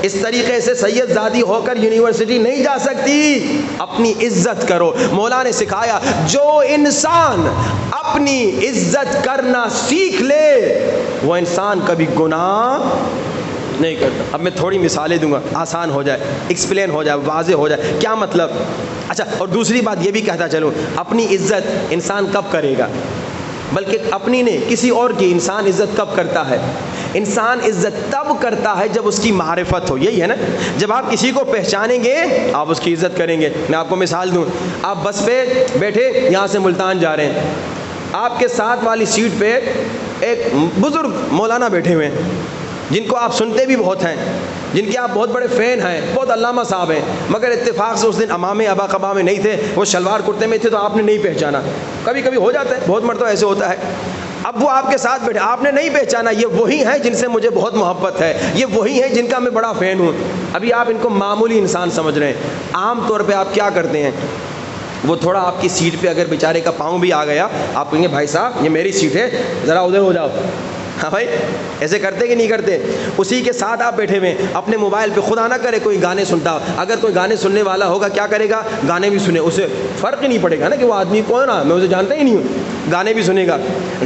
[SPEAKER 1] اس طریقے سے سید زادی ہو کر یونیورسٹی نہیں جا سکتی, اپنی عزت کرو. مولا نے سکھایا جو انسان اپنی عزت کرنا سیکھ لے وہ انسان کبھی گناہ نہیں کرتا. اب میں تھوڑی مثالیں دوں گا, آسان ہو جائے, ایکسپلین ہو جائے, واضح ہو جائے. کیا مطلب؟ اچھا, اور دوسری بات یہ بھی کہتا چلوں, اپنی عزت انسان کب کرے گا, بلکہ اپنی نہیں کسی اور کی. انسان عزت کب کرتا ہے؟ انسان عزت تب کرتا ہے جب اس کی معرفت ہو. یہی ہے نا, جب آپ کسی کو پہچانیں گے آپ اس کی عزت کریں گے. میں آپ کو مثال دوں, آپ بس پہ بیٹھے یہاں سے ملتان جا رہے ہیں, آپ کے ساتھ والی سیٹ پہ ایک بزرگ مولانا بیٹھے ہوئے ہیں جن کو آپ سنتے بھی بہت ہیں, جن کے آپ بہت بڑے فین ہیں, بہت علامہ صاحب ہیں, مگر اتفاق سے اس دن امام ابا قبا میں نہیں تھے, وہ شلوار کرتے میں تھے, تو آپ نے نہیں پہچانا. کبھی کبھی ہو جاتا ہے, بہت مرتبہ ایسے ہوتا ہے. اب وہ آپ کے ساتھ بیٹھے, آپ نے نہیں پہچانا, یہ وہی ہیں جن سے مجھے بہت محبت ہے, یہ وہی ہیں جن کا میں بڑا فین ہوں. ابھی آپ ان کو معمولی انسان سمجھ رہے ہیں. عام طور پہ آپ کیا کرتے ہیں, وہ تھوڑا آپ کی سیٹ پہ اگر بیچارے کا پاؤں بھی آ گیا, آپ کہیں گے بھائی صاحب یہ میری سیٹ ہے, ذرا ادھر ہو جاؤ. ہاں بھائی, ایسے کرتے کہ نہیں کرتے؟ اسی کے ساتھ آپ بیٹھے ہوئے اپنے موبائل پہ, خدا نہ کرے کوئی گانے سنتا ہو, اگر کوئی گانے سننے والا ہوگا کیا کرے گا, گانے بھی سنے, اسے فرق ہی نہیں پڑے گا نا کہ وہ آدمی کون ہے, میں اسے جانتا ہی نہیں ہوں. گانے بھی سنے گا,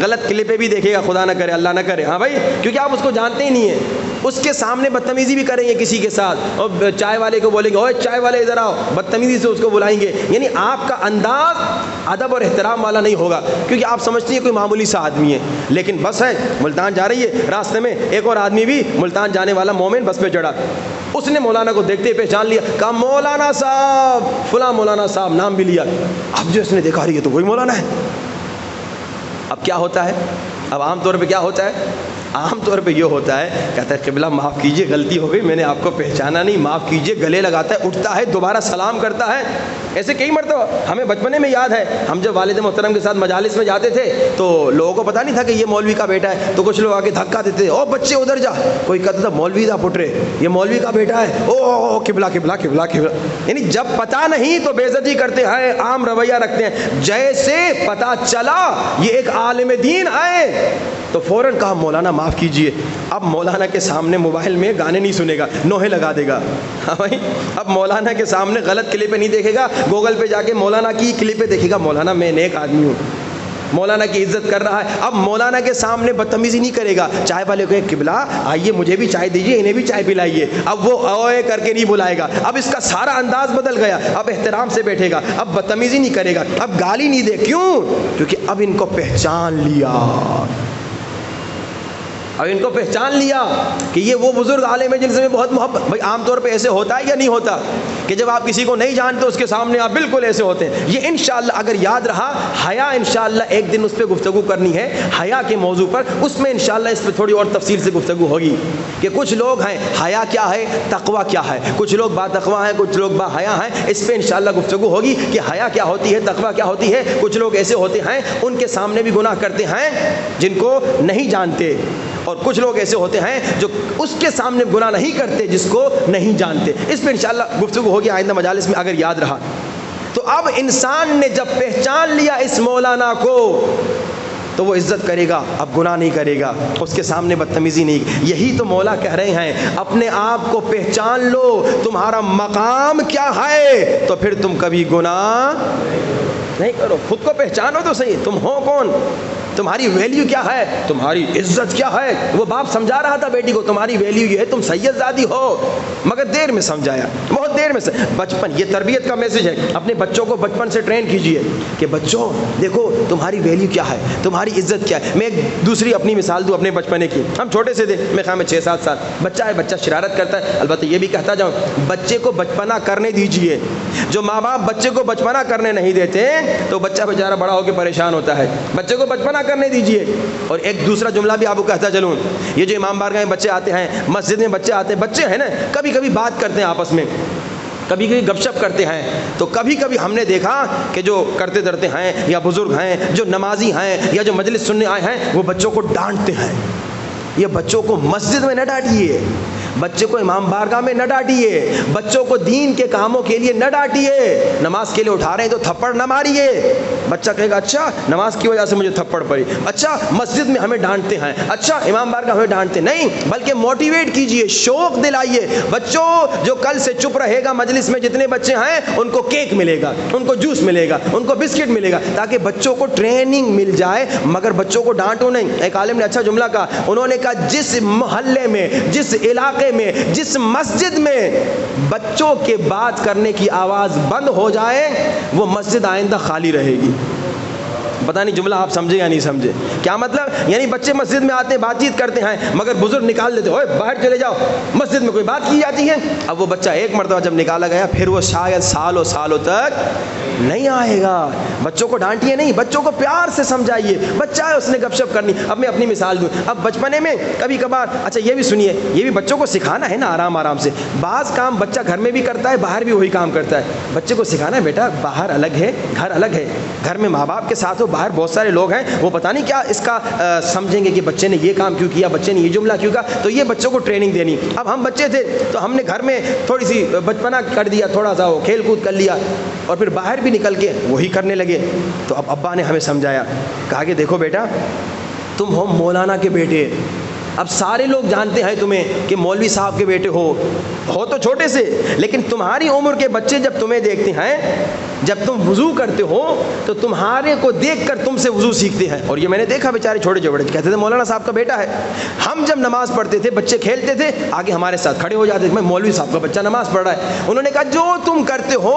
[SPEAKER 1] غلط کلپیں بھی دیکھے گا, خدا نہ کرے اللہ نہ کرے, ہاں بھائی, کیونکہ آپ اس کو جانتے ہی نہیں ہیں. اس کے سامنے بدتمیزی بھی کریں گے کسی کے ساتھ, اور چائے والے کو بولیں گے اوے چائے والے ادھر آؤ, بدتمیزی سے اس کو بلائیں گے. یعنی آپ کا انداز ادب اور احترام والا نہیں ہوگا, کیونکہ آپ سمجھتی ہیں کوئی معمولی سا آدمی ہے. لیکن بس ہے ملتان جا رہی ہے, راستے میں ایک اور آدمی بھی ملتان جانے والا مومن بس پہ چڑھا, اس نے مولانا کو دیکھتے پہچان لیا, کہا مولانا صاحب, فلاں مولانا صاحب, نام بھی لیا. اب جو اس نے دیکھا رہی ہے تو وہی مولانا ہے. اب کیا ہوتا ہے, اب عام طور پہ کیا ہوتا ہے, عام طور پہ یہ ہوتا ہے, کہتا ہے قبلہ معاف کیجئے غلطی ہو گئی, میں نے آپ کو پہچانا نہیں, معاف کیجئے, گلے لگاتا ہے, اٹھتا ہے, دوبارہ سلام کرتا ہے. ایسے کئی مرتبہ ہمیں بچپنے میں یاد ہے, ہم جب والد محترم کے ساتھ مجالس میں جاتے تھے تو لوگوں کو پتہ نہیں تھا کہ یہ مولوی کا بیٹا ہے, تو کچھ لوگ آگے دھکا دیتے, او بچے ادھر جا, کوئی کہتا تھا مولوی دا پٹرے, یہ مولوی کا بیٹا ہے, او قبلہ قبلہ قبلہ قبلہ. یعنی جب پتہ نہیں تو بے عزتی کرتے ہیں, عام رویہ رکھتے ہیں. جیسے پتہ چلا یہ ایک عالم دین ہے تو فوراً کہا مولانا معاف کیجئے. اب مولانا کے سامنے موبائل میں گانے نہیں سنے گا, نوحے لگا دے گا. ہاں بھائی, اب مولانا کے سامنے غلط کلپیں نہیں دیکھے گا, گوگل پہ جا کے مولانا کی کلپیں دیکھے گا, مولانا میں نیک آدمی ہوں, مولانا کی عزت کر رہا ہے. اب مولانا کے سامنے بدتمیزی نہیں کرے گا. چائے والے کو قبلہ آئیے مجھے بھی چائے دیجیے, انہیں بھی چائے پلائیے, اب وہ اوے کر کے نہیں بلائے گا. اب اس کا سارا انداز بدل گیا, اب احترام سے بیٹھے گا, اب بدتمیزی نہیں کرے گا, اب گالی نہیں دے. کیوں؟ کیونکہ اب ان کو پہچان لیا, اب ان کو پہچان لیا کہ یہ وہ بزرگ عالم ہے جن سے میں بہت محبت. بھائی عام طور پہ ایسے ہوتا ہے یا نہیں ہوتا کہ جب آپ کسی کو نہیں جانتے اس کے سامنے آپ بالکل ایسے ہوتے ہیں. یہ انشاءاللہ اگر یاد رہا, حیا انشاءاللہ ایک دن اس پہ گفتگو کرنی ہے, حیا کے موضوع پر. اس میں انشاءاللہ اس پہ تھوڑی اور تفصیل سے گفتگو ہوگی کہ کچھ لوگ ہیں حیا کیا ہے, تقوی کیا ہے, کچھ لوگ با تقوی ہیں, کچھ لوگ با حیا ہیں. اس پہ انشاءاللہ گفتگو ہوگی کہ حیا کیا ہوتی ہے, تقوی کیا ہوتی ہے. کچھ لوگ ایسے ہوتے ہیں ان کے سامنے بھی گناہ کرتے ہیں جن کو نہیں جانتے, اور کچھ لوگ ایسے ہوتے ہیں جو اس کے سامنے گناہ نہیں کرتے جس کو نہیں جانتے. اس پہ انشاءاللہ گفتگو ہوگی آئندہ مجالس میں اگر یاد رہا. تو اب انسان نے جب پہچان لیا اس مولانا کو تو وہ عزت کرے گا, اب گناہ نہیں کرے گا, اس کے سامنے بدتمیزی نہیں. یہی تو مولا کہہ رہے ہیں, اپنے آپ کو پہچان لو, تمہارا مقام کیا ہے, تو پھر تم کبھی گناہ نہیں کرو. خود کو پہچانو تو صحیح, تم ہو کون, تمہاری ویلیو کیا ہے, تمہاری عزت کیا ہے. وہ باپ سمجھا رہا تھا بیٹی کو, تمہاری ویلیو یہ ہے تم سید زادی ہو, مگر دیر میں سمجھایا, بہت دیر میں. بچپن, یہ تربیت کا میسج ہے. اپنے بچوں کو بچپن سے ٹرین کیجئے کہ بچوں دیکھو تمہاری ویلیو کیا ہے, تمہاری عزت کیا ہے. میں ایک دوسری اپنی مثال دوں اپنے بچپنے کی. ہم چھوٹے سے تھے, میں خیال میں 6-7 سال, بچہ ہے, بچہ شرارت کرتا ہے. البتہ یہ بھی کہتا جاؤں, بچے کو بچپنا کرنے دیجئے. جو ماں باپ بچے کو بچپنا کرنے نہیں دیتے تو بچہ بیچارہ بڑا ہو کے پریشان ہوتا ہے. بچے کو بچپنا کرنے دیجئے. اور ایک دوسرا جملہ بھی آپ کو کہتا چلوں, یہ جو امام بارگاہ میں بچے آتے ہیں, مسجد میں بچے آتے ہیں, بچے ہیں نا, کبھی کبھی بات کرتے ہیں آپس میں, کبھی کبھی گپ شپ کرتے ہیں. تو کبھی کبھی ہم نے دیکھا کہ جو کرتے درتے ہیں یا بزرگ ہیں, جو نمازی ہیں یا جو مجلس سننے آئے ہیں, وہ بچوں کو ڈانٹتے ہیں. یہ بچوں کو مسجد میں نہ ڈانٹیے, بچے کو امام بارگاہ میں نہ ڈانٹیے, بچوں کو دین کے کاموں کے لیے نہ ڈانٹیے. نماز کے لیے اٹھا رہے ہیں تو تھپڑ نہ ماریے. بچہ کہے گا اچھا نماز کی وجہ سے مجھے تھپڑ پڑی, اچھا مسجد میں ہمیں ڈانٹتے ہیں, اچھا امام بارگاہ ہمیں ڈانٹتے. نہیں, بلکہ موٹیویٹ کیجئے, شوق دلائیے. بچوں جو کل سے چپ رہے گا مجلس میں, جتنے بچے ہیں ان کو کیک ملے گا, ان کو جوس ملے گا, ان کو بسکٹ ملے گا, تاکہ بچوں کو ٹریننگ مل جائے. مگر بچوں کو ڈانٹو نہیں. ایک عالم نے اچھا جملہ کہا, انہوں نے کہا جس محلے میں, جس علاقے میں, جس مسجد میں بچوں کے بات کرنے کی آواز بند ہو جائے وہ مسجد آئندہ خالی رہے گی. پتہ نہیں جملہ آپ سمجھے یا نہیں سمجھے. کیا مطلب, یعنی بچے مسجد میں آتے ہیں, بات چیت کرتے ہیں, مگر بزرگ نکال دیتے, اوے باہر چلے جاؤ, مسجد میں کوئی بات کی جاتی ہے. اب وہ بچہ ایک مرتبہ جب نکالا گیا پھر وہ شاید سالوں تک نہیں آئے گا. بچوں کو ڈانٹیے نہیں, بچوں کو پیار سے سمجھائیے. بچہ ہے, اس نے گپ شپ کرنی. اب میں اپنی مثال دوں, اب بچپنے میں کبھی کبھار, اچھا یہ بھی سنیے, یہ بھی بچوں کو سکھانا ہے نا آرام آرام سے. بعض کام بچہ گھر میں بھی کرتا ہے, باہر بھی وہی کام کرتا ہے. بچے کو سکھانا ہے بیٹا باہر الگ ہے, گھر الگ ہے. گھر میں ماں باپ کے ساتھ ہو, باہر بہت سارے لوگ ہیں, وہ پتہ نہیں کیا اس کا سمجھیں گے کہ بچے نے یہ کام کیوں کیا, بچے نے یہ جملہ کیوں کہا. تو یہ بچوں کو ٹریننگ دینی. اب ہم بچے تھے تو ہم نے گھر میں تھوڑی سی بچپنا کر دیا, تھوڑا سا وہ کھیل کود کر لیا, اور پھر باہر بھی نکل کے وہی کرنے لگے. تو اب ابا نے ہمیں سمجھایا, کہا کہ دیکھو بیٹا تم ہو مولانا کے بیٹے, اب سارے لوگ جانتے ہیں تمہیں کہ مولوی صاحب کے بیٹے ہو تو چھوٹے سے, لیکن تمہاری عمر کے بچے جب تمہیں دیکھتے ہیں جب تم وضو کرتے ہو تو تمہارے کو دیکھ کر تم سے وضو سیکھتے ہیں. اور یہ میں نے دیکھا بیچارے چھوٹے چھوٹے کہتے تھے مولانا صاحب کا بیٹا ہے. ہم جب نماز پڑھتے تھے بچے کھیلتے تھے آگے ہمارے ساتھ کھڑے ہو جاتے تھے, میں مولوی صاحب کا بچہ نماز پڑھ رہا ہے. انہوں نے کہا جو تم کرتے ہو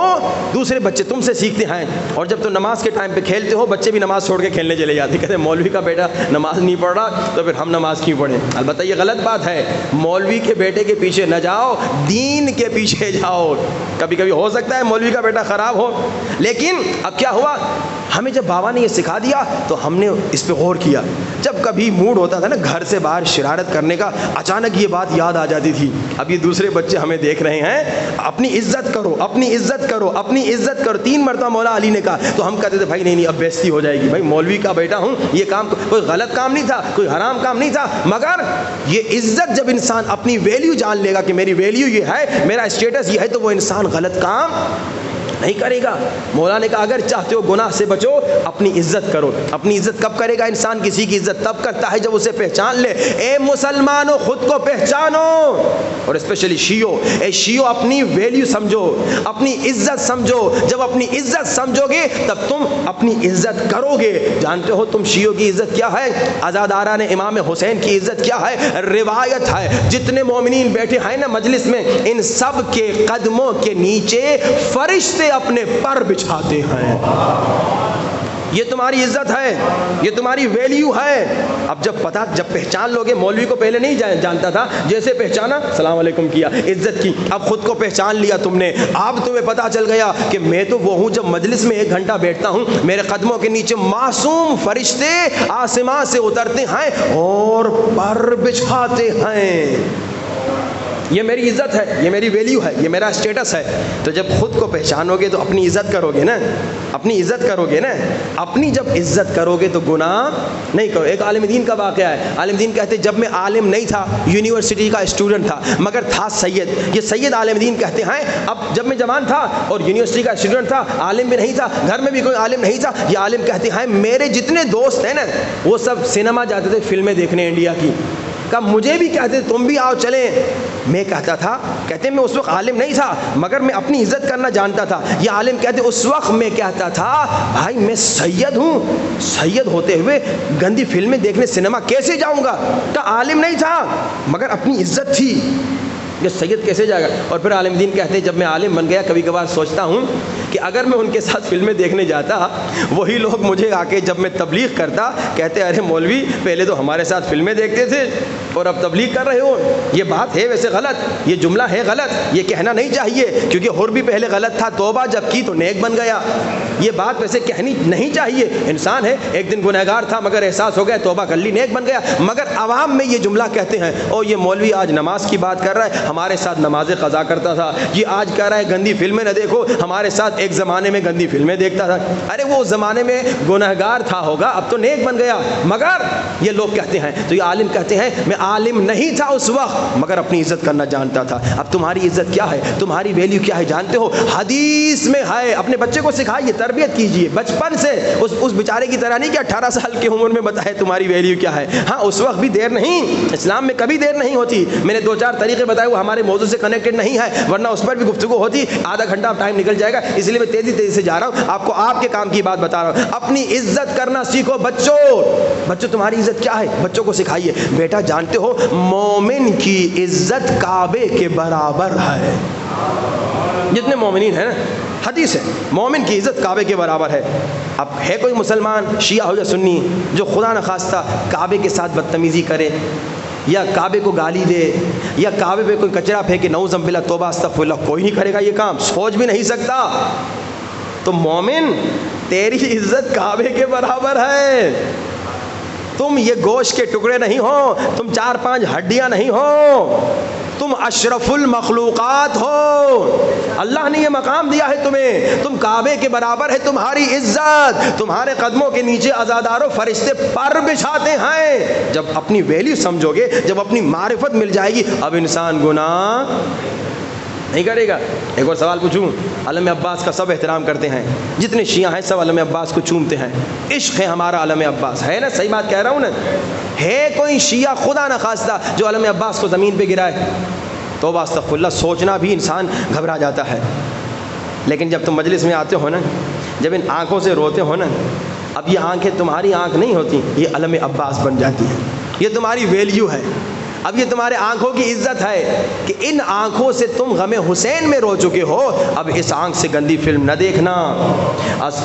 [SPEAKER 1] دوسرے بچے تم سے سیکھتے ہیں, اور جب تم نماز کے ٹائم پہ کھیلتے ہو بچے بھی نماز چھوڑ کے کھیلنے چلے جاتے. کہتے مولوی کا بیٹا نماز نہیں پڑھ رہا تو پھر ہم نماز کیوں پڑھیں. البتہ یہ غلط بات ہے, مولوی کے بیٹے کے پیچھے نہ جاؤ, دین کے پیچھے جاؤ. کبھی کبھی ہو سکتا ہے مولوی کا بیٹا خراب ہو, لیکن اب کیا ہوا, ہمیں جب بابا نے یہ سکھا دیا تو ہم نے اس پہ غور کیا. جب کبھی موڈ ہوتا تھا نا گھر سے باہر شرارت کرنے کا, اچانک یہ بات یاد آ جاتی تھی, اب یہ دوسرے بچے ہمیں دیکھ رہے ہیں, اپنی عزت کرو, اپنی عزت کرو, اپنی عزت کرو. 3 مرتبہ مولا علی نے کہا تو ہم کہتے تھے بھائی نہیں اب بےزتی ہو جائے گی. بھائی مولوی کا بیٹا ہوں, یہ کام کوئی غلط کام نہیں تھا, کوئی حرام کام نہیں تھا, مگر یہ عزت جب انسان اپنی ویلیو جان لے گا کہ میری ویلیو یہ ہے, میرا اسٹیٹس یہ ہے, تو وہ انسان غلط کام نہیں کرے گا. مولا نے کہا اگر چاہتے ہو گناہ سے بچو اپنی عزت کرو. اپنی عزت کب کرے گا انسان؟ کسی کی عزت تب کرتا ہے جب اسے پہچان لے. اے مسلمانوں خود کو پہچانو, اور اسپیشلی شیعو, اے شیعو اپنی ویلیو سمجھو, اپنی عزت سمجھو. جب اپنی عزت سمجھو گے تب تم اپنی عزت کرو گے. جانتے ہو تم شیعو کی عزت کیا ہے؟ عزاداران امام حسین کی عزت کیا ہے؟ روایت ہے جتنے مومنین بیٹھے ہیں نا مجلس میں, ان سب کے قدموں کے نیچے فرشتے اپنے پر بچھاتے ہیں. یہ تمہاری عزت ہے, یہ تمہاری ویلیو ہے. اب جب پہچان لوگے, مولوی کو پہلے نہیں جانتا تھا, جیسے پہچانا السلام علیکم کیا, عزت کی. اب خود کو پہچان لیا تم نے, اب تمہیں پتا چل گیا کہ میں تو وہ ہوں جب مجلس میں 1 گھنٹہ بیٹھتا ہوں میرے قدموں کے نیچے معصوم فرشتے آسمان سے اترتے ہیں اور پر بچھاتے ہیں. یہ میری عزت ہے, یہ میری ویلیو ہے, یہ میرا اسٹیٹس ہے. تو جب خود کو پہچانو گے تو اپنی عزت کرو گے نا, اپنی عزت کرو گے نا. اپنی جب عزت کرو گے تو گناہ نہیں کرو. ایک عالم دین کا واقعہ ہے. عالم دین کہتے جب میں عالم نہیں تھا, یونیورسٹی کا اسٹوڈنٹ تھا, مگر تھا سید. یہ سید عالم دین کہتے ہیں اب جب میں جوان تھا اور یونیورسٹی کا اسٹوڈنٹ تھا, عالم بھی نہیں تھا, گھر میں بھی کوئی عالم نہیں تھا, یہ عالم کہتے ہیں میرے جتنے دوست ہیں نا وہ سب سینما جاتے تھے فلمیں دیکھنے انڈیا کی. کب مجھے بھی کہتے تم بھی آؤ چلیں. میں کہتا تھا, کہتے میں اس وقت عالم نہیں تھا مگر میں اپنی عزت کرنا جانتا تھا. یہ عالم کہتے اس وقت میں کہتا تھا بھائی میں سید ہوں, سید ہوتے ہوئے گندی فلمیں دیکھنے سینما کیسے جاؤں گا. تو عالم نہیں تھا مگر اپنی عزت تھی, یہ سید کیسے جائے گا. اور پھر عالم دین کہتے جب میں عالم بن گیا کبھی کبھار سوچتا ہوں کہ اگر میں ان کے ساتھ فلمیں دیکھنے جاتا, وہی لوگ مجھے آ کے جب میں تبلیغ کرتا کہتے ارے مولوی پہلے تو ہمارے ساتھ فلمیں دیکھتے تھے اور اب تبلیغ کر رہے ہو. یہ بات ہے ویسے غلط, یہ جملہ ہے غلط, یہ کہنا نہیں چاہیے کیونکہ حر بھی پہلے غلط تھا, توبہ جب کی تو نیک بن گیا. یہ بات ویسے کہنی نہیں چاہیے, انسان ہے ایک دن گنہگار تھا مگر احساس ہو گیا, توبہ کر لی, نیک بن گیا. مگر عوام میں یہ جملہ کہتے ہیں او یہ مولوی آج نماز کی بات کر رہا ہے, ہمارے ساتھ نمازیں قضا کرتا تھا. یہ آج کہہ رہا ہے گندی فلمیں نہ دیکھو, ہمارے ساتھ ایک زمانے میں گندی فلمیں دیکھتا تھا. ارے وہ زمانے میں گنہگار تھا ہوگا, اب تو نیک بن گیا. مگر یہ لوگ کہتے ہیں, تو یہ عالم کہتے ہیں میں عالم نہیں تھا اس وقت مگر اپنی عزت کرنا جانتا تھا. اب تمہاری عزت کیا ہے, تمہاری ویلیو کیا ہے جانتے ہو؟ حدیث میں ہے. اپنے بچے کو سکھائیے, تربیت کیجیے بچپن سے. اس بیچارے کی طرح نہیں کہ 18 سال کی عمر میں بتائے تمہاری ویلیو کیا ہے. ہاں اس وقت بھی دیر نہیں, اسلام میں کبھی دیر نہیں ہوتی. میں نے 2-4 طریقے بتائے وہ ہمارے موضوع سے کنیکٹڈ نہیں ہے, ورنہ اس پر بھی گفتگو ہوتی, آدھا گھنٹہ ٹائم نکل جائے گا. اس لیے میں تیزی سے جا رہا ہوں, آپ کو آپ کے کام کی بات بتا رہا ہوں. اپنی عزت کرنا سیکھو بچوں تمہاری عزت کیا ہے بچوں کو سکھائیے. بیٹا جانتے ہو مومن کی عزت کعبے کے برابر ہے. جتنے مومنین ہیں نا, حدیث ہے مومن کی عزت کعبے کے برابر ہے. اب ہے کوئی مسلمان شیعہ ہو یا سنی جو خدا نخواستہ کعبے کے ساتھ بدتمیزی کرے یا کعبے کو گالی دے یا کعبے پہ کوئی کچرا پھینکے, نعوذ باللہ, توبہ استغفر اللہ, کوئی نہیں کرے گا یہ کام, سوچ بھی نہیں سکتا. تو مومن تیری عزت کعبے کے برابر ہے. تم یہ گوشت کے ٹکڑے نہیں ہو, تم 4-5 ہڈیاں نہیں ہو, تم اشرف المخلوقات ہو. اللہ نے یہ مقام دیا ہے تمہیں, تم کعبے کے برابر ہے تمہاری عزت. تمہارے قدموں کے نیچے عزاداروں فرشتے پر بچھاتے ہیں. جب اپنی ویلیو سمجھو گے, جب اپنی معرفت مل جائے گی, اب انسان گناہ نہیں کرے گا. ایک اور سوال پوچھوں, علم عباس کا سب احترام کرتے ہیں, جتنے شیعہ ہیں سب علم عباس کو چومتے ہیں. عشق ہے ہمارا علم عباس, ہے نا؟ صحیح بات کہہ رہا ہوں نا؟ ہے کوئی شیعہ خدا نہ خواستہ جو علم عباس کو زمین پہ گرائے؟ توبہ استغفر اللہ, سوچنا بھی انسان گھبرا جاتا ہے. لیکن جب تم مجلس میں آتے ہو نا، جب ان آنکھوں سے روتے ہو نا، اب یہ آنکھیں تمہاری آنکھ نہیں ہوتی، یہ علم عباس بن جاتی ہیں، یہ تمہاری ویلیو ہے، اب یہ تمہارے آنکھوں کی عزت ہے کہ ان آنکھوں سے تم غم حسین میں رو چکے ہو، اب اس آنکھ سے گندی فلم نہ دیکھنا،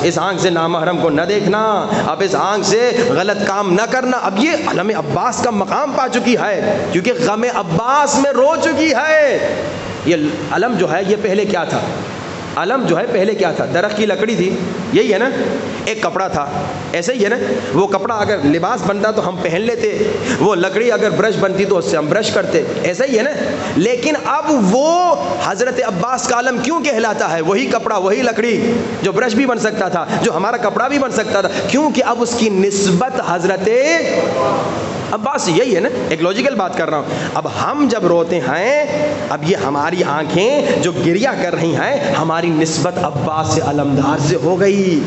[SPEAKER 1] اس آنکھ سے نامحرم کو نہ دیکھنا، اب اس آنکھ سے غلط کام نہ کرنا، اب یہ علم عباس کا مقام پا چکی ہے کیونکہ غم عباس میں رو چکی ہے۔ یہ علم جو ہے یہ پہلے کیا تھا؟ علم جو ہے پہلے کیا تھا؟ درخت کی لکڑی تھی، یہی ہے نا، ایک کپڑا تھا، ایسے ہی ہے نا، وہ کپڑا اگر لباس بنتا تو ہم پہن لیتے، وہ لکڑی اگر برش بنتی تو اس سے ہم برش کرتے، ایسا ہی ہے نا۔ لیکن اب وہ حضرت عباس کا علم کیوں کہلاتا ہے؟ وہی کپڑا، وہی لکڑی جو برش بھی بن سکتا تھا، جو ہمارا کپڑا بھی بن سکتا تھا، کیونکہ اب اس کی نسبت حضرت عباس، یہی ہے نا، ایک لوجیکل بات کر رہا ہوں۔ اب ہم جب روتے ہیں، اب یہ ہماری آنکھیں جو گریہ کر رہی ہیں، ہماری نسبت عباس سے علمدار سے ہو گئی۔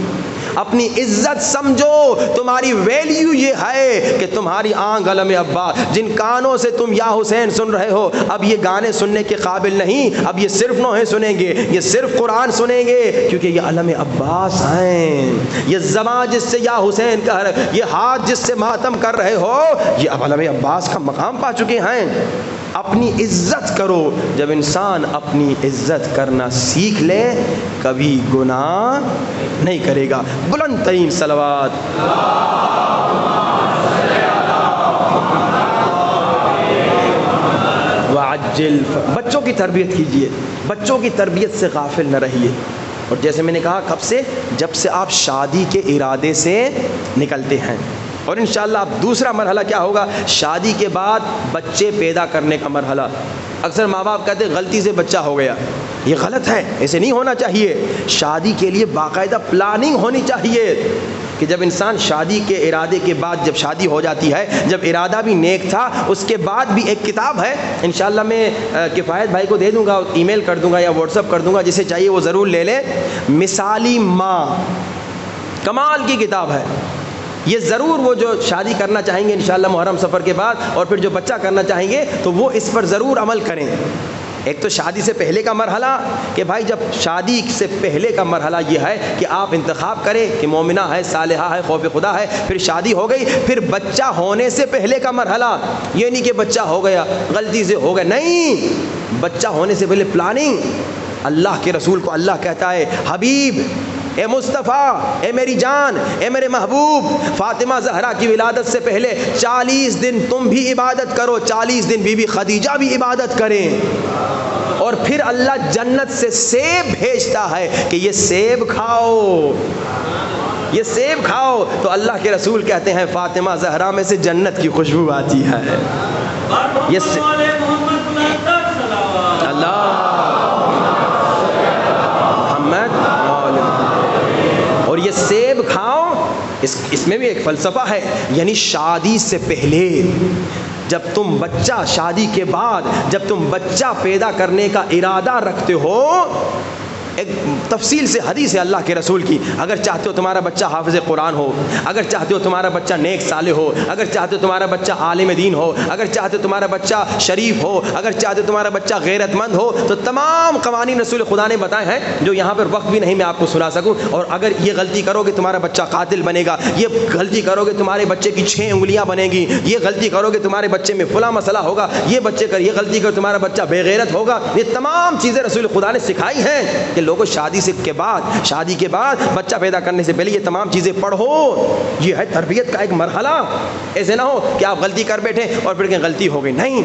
[SPEAKER 1] اپنی عزت سمجھو، تمہاری ویلیو یہ ہے کہ تمہاری آنکھ علم عباس، جن کانوں سے تم یا حسین سن رہے ہو، اب یہ گانے سننے کے قابل نہیں، اب یہ صرف نوحے سنیں گے، یہ صرف قرآن سنیں گے، کیونکہ یہ علم عباس ہیں۔ یہ زبان جس سے یا حسین کہہ رہے، یہ ہاتھ جس سے ماتم کر رہے ہو، یہ اب علم عباس کا مقام پا چکے ہیں۔ اپنی عزت کرو، جب انسان اپنی عزت کرنا سیکھ لے کبھی گناہ نہیں کرے گا۔ بلند ترین صلوات۔ وعجل، بچوں کی تربیت کیجئے، بچوں کی تربیت سے غافل نہ رہیے۔ اور جیسے میں نے کہا، کب سے؟ جب سے آپ شادی کے ارادے سے نکلتے ہیں، اور انشاءاللہ اب دوسرا مرحلہ کیا ہوگا؟ شادی کے بعد بچے پیدا کرنے کا مرحلہ۔ اکثر ماں باپ کہتے ہیں غلطی سے بچہ ہو گیا، یہ غلط ہے، ایسے نہیں ہونا چاہیے۔ شادی کے لیے باقاعدہ پلاننگ ہونی چاہیے کہ جب انسان شادی کے ارادے کے بعد جب شادی ہو جاتی ہے، جب ارادہ بھی نیک تھا، اس کے بعد بھی ایک کتاب ہے، انشاءاللہ میں کفایت بھائی کو دے دوں گا، ای میل کر دوں گا یا واٹس ایپ کر دوں گا، جسے چاہیے وہ ضرور لے لے۔ مثالی ماں، کمال کی کتاب ہے، یہ ضرور وہ جو شادی کرنا چاہیں گے انشاءاللہ محرم سفر کے بعد، اور پھر جو بچہ کرنا چاہیں گے تو وہ اس پر ضرور عمل کریں۔ ایک تو شادی سے پہلے کا مرحلہ کہ بھائی جب شادی سے پہلے کا مرحلہ یہ ہے کہ آپ انتخاب کریں کہ مومنہ ہے، صالحہ ہے، خوف خدا ہے، پھر شادی ہو گئی، پھر بچہ ہونے سے پہلے کا مرحلہ، یہ نہیں کہ بچہ ہو گیا غلطی سے ہو گیا، نہیں، بچہ ہونے سے پہلے پلاننگ۔ اللہ کے رسول کو اللہ کہتا ہے، حبیب، اے مصطفیٰ، اے میری جان، اے میرے محبوب، فاطمہ زہرا کی ولادت سے پہلے 40 دن تم بھی عبادت کرو، 40 دن بی بی خدیجہ بھی عبادت کریں، اور پھر اللہ جنت سے سیب بھیجتا ہے کہ یہ سیب کھاؤ، یہ سیب کھاؤ، تو اللہ کے رسول کہتے ہیں فاطمہ زہرا میں سے جنت کی خوشبو آتی ہے۔ یہ اللہ اور یہ سیب کھاؤ، اس میں بھی ایک فلسفہ ہے، یعنی شادی سے پہلے جب تم بچہ، شادی کے بعد جب تم بچہ پیدا کرنے کا ارادہ رکھتے ہو، ایک تفصیل سے حدیث ہے اللہ کے رسول کی، اگر چاہتے ہو تمہارا بچہ حافظ قرآن ہو، اگر چاہتے ہو تمہارا بچہ نیک صالح ہو، اگر چاہتے ہو تمہارا بچہ عالم دین ہو، اگر چاہتے ہو تمہارا بچہ شریف ہو، اگر چاہتے ہو تمہارا بچہ غیرت مند ہو، تو تمام قوانین رسول خدا نے بتائے ہیں جو یہاں پر وقت بھی نہیں میں آپ کو سنا سکوں۔ اور اگر یہ غلطی کرو گے تمہارا بچہ قاتل بنے گا، یہ غلطی کرو گے تمہارے بچے کی 6 انگلیاں بنے گی، یہ غلطی کرو گے تمہارے بچے میں فلاں مسئلہ ہوگا، یہ غلطی کرو تمہارا بچہ بے غیرت ہوگا، یہ تمام چیزیں رسول خدا نے سکھائی ہیں کہ لوگوں شادی شادی کے بعد بچہ پیدا کرنے سے پہلے یہ تمام چیزیں پڑھو، یہ ہے تربیت کا ایک مرحلہ۔ ایسے نہ ہو کہ آپ غلطی کر بیٹھے اور پھر کہ غلطی ہو گئی، نہیں،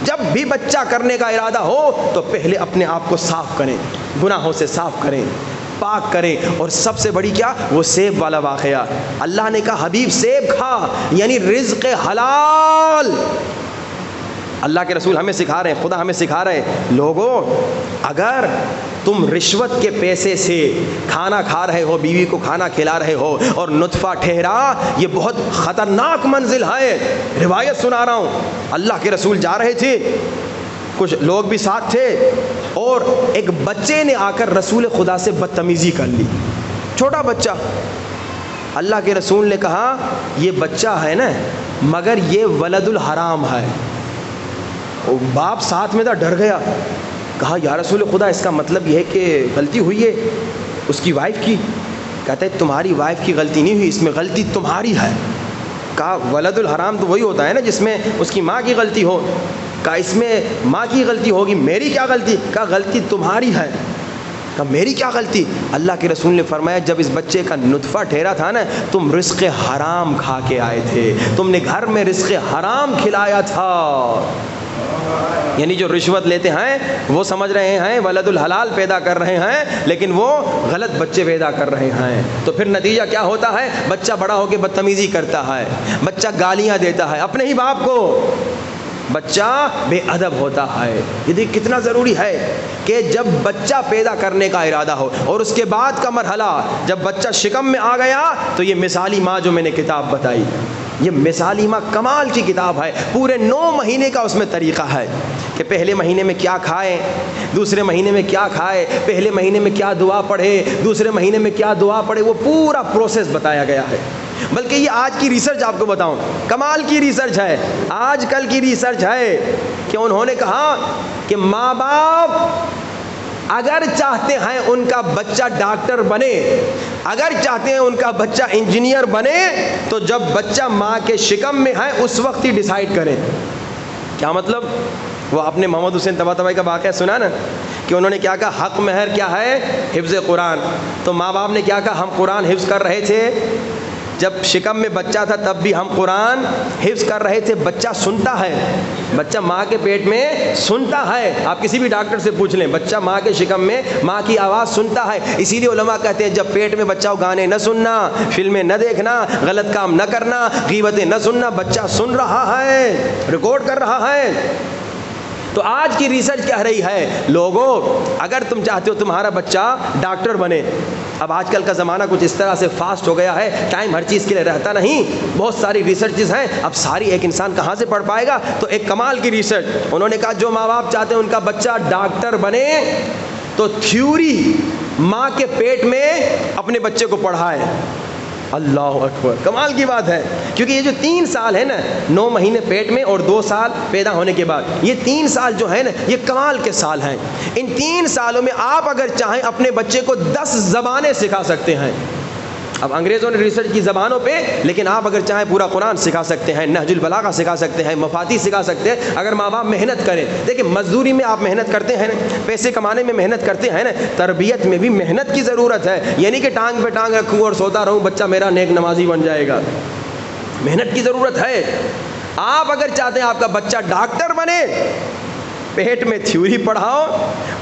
[SPEAKER 1] جب بھی بچہ کرنے کا ارادہ ہو تو پہلے اپنے آپ کو صاف کریں، گناہوں سے صاف کریں، پاک کریں، اور سب سے بڑی کیا؟ وہ سیب والا واقعہ، اللہ نے کہا حبیب سیب کھا، یعنی رزق حلال۔ اللہ کے رسول ہمیں سکھا رہے ہیں، خدا ہمیں سکھا رہے ہیں، لوگوں اگر تم رشوت کے پیسے سے کھانا کھا رہے ہو، بیوی کو کھانا کھلا رہے ہو اور نطفہ ٹھہرا، یہ بہت خطرناک منزل ہے۔ روایت سنا رہا ہوں، اللہ کے رسول جا رہے تھے، کچھ لوگ بھی ساتھ تھے، اور ایک بچے نے آ کر رسول خدا سے بدتمیزی کر لی، چھوٹا بچہ۔ اللہ کے رسول نے کہا یہ بچہ ہے نا، مگر یہ ولد الحرام ہے۔ باپ ساتھ میں تھا، ڈر گیا، کہا یا رسول خدا اس کا مطلب یہ ہے کہ غلطی ہوئی ہے اس کی وائف کی؟ کہتا ہے تمہاری وائف کی غلطی نہیں ہوئی، اس میں غلطی تمہاری ہے۔ کہا ولد الحرام تو وہی ہوتا ہے نا جس میں اس کی ماں کی غلطی ہو۔ کہا اس میں ماں کی غلطی ہوگی، میری کیا غلطی؟ کہا غلطی تمہاری ہے۔ کہا میری کیا غلطی؟ اللہ کے رسول نے فرمایا جب اس بچے کا نطفہ ٹھہرا تھا نا تم رزق حرام کھا کے آئے تھے، تم نے گھر میں رزق حرام کھلایا تھا۔ یعنی جو رشوت لیتے ہیں وہ سمجھ رہے ہیں ولد الحلال پیدا کر رہے ہیں، لیکن وہ غلط بچے پیدا کر رہے ہیں۔ تو پھر نتیجہ کیا ہوتا ہے؟ بچہ بڑا ہو کے بدتمیزی کرتا ہے، بچہ گالیاں دیتا ہے اپنے ہی باپ کو، بچہ بے ادب ہوتا ہے۔ یہ دیکھ کتنا ضروری ہے کہ جب بچہ پیدا کرنے کا ارادہ ہو اور اس کے بعد کا مرحلہ جب بچہ شکم میں آ گیا تو یہ مثالی ماں جو میں نے کتاب بتائی، یہ مثالی ماں کمال کی کتاب ہے۔ پورے 9 مہینے کا اس میں طریقہ ہے کہ پہلے مہینے میں کیا کھائے، دوسرے مہینے میں کیا کھائے، پہلے مہینے میں کیا دعا پڑھے، دوسرے مہینے میں کیا دعا پڑھے، وہ پورا پروسیس بتایا گیا ہے۔ بلکہ یہ آج کی ریسرچ آپ کو بتاؤں، کمال کی ریسرچ ہے، آج کل کی ریسرچ ہے کہ انہوں نے کہا کہ ماں باپ اگر چاہتے ہیں ان کا بچہ ڈاکٹر بنے، اگر چاہتے ہیں ان کا بچہ انجینئر بنے، تو جب بچہ ماں کے شکم میں ہے اس وقت ہی ڈیسائیڈ کریں۔ کیا مطلب؟ وہ آپ نے محمد حسین طباطبائی کا واقعہ سنا نا کہ انہوں نے کیا کہا، حق مہر کیا ہے؟ حفظ قرآن۔ تو ماں باپ نے کیا کہا، ہم قرآن حفظ کر رہے تھے، جب شکم میں بچہ تھا تب بھی ہم قرآن حفظ کر رہے تھے۔ بچہ سنتا ہے، بچہ ماں کے پیٹ میں سنتا ہے، آپ کسی بھی ڈاکٹر سے پوچھ لیں، بچہ ماں کے شکم میں ماں کی آواز سنتا ہے۔ اسی لیے علماء کہتے ہیں جب پیٹ میں بچہ ہو گانے نہ سننا، فلمیں نہ دیکھنا، غلط کام نہ کرنا، غیبتیں نہ سننا، بچہ سن رہا ہے، ریکارڈ کر رہا ہے۔ تو آج کی ریسرچ کہہ رہی ہے لوگوں اگر تم چاہتے ہو تمہارا بچہ ڈاکٹر بنے، اب آج کل کا زمانہ کچھ اس طرح سے فاسٹ ہو گیا ہے، ٹائم ہر چیز کے لیے رہتا نہیں، بہت ساری ریسرچز ہیں، اب ساری ایک انسان کہاں سے پڑھ پائے گا؟ تو ایک کمال کی ریسرچ انہوں نے کہا جو ماں باپ چاہتے ہیں ان کا بچہ ڈاکٹر بنے تو تھیوری ماں کے پیٹ میں اپنے بچے کو پڑھائے۔ اللہ اکبر، کمال کی بات ہے، کیونکہ یہ جو 3 سال ہے نا، 9 مہینے پیٹ میں اور 2 سال پیدا ہونے کے بعد، یہ 3 سال جو ہے نا یہ کمال کے سال ہیں۔ ان 3 سالوں میں آپ اگر چاہیں اپنے بچے کو 10 زبانیں سکھا سکتے ہیں۔ اب انگریزوں نے ریسرچ کی زبانوں پہ، لیکن آپ اگر چاہیں پورا قرآن سکھا سکتے ہیں، نہج البلاغہ سکھا سکتے ہیں، مفاتیح سکھا سکتے ہیں، اگر ماں باپ محنت کریں۔ دیکھیں مزدوری میں آپ محنت کرتے ہیں نا، پیسے کمانے میں محنت کرتے ہیں نا، تربیت میں بھی محنت کی ضرورت ہے، یعنی کہ ٹانگ پہ ٹانگ رکھوں اور سوتا رہوں بچہ میرا نیک نمازی بن جائے گا، محنت کی ضرورت ہے۔ آپ اگر چاہتے ہیں آپ کا بچہ ڈاکٹر بنے، پیٹ میں تھیوری پڑھاؤ،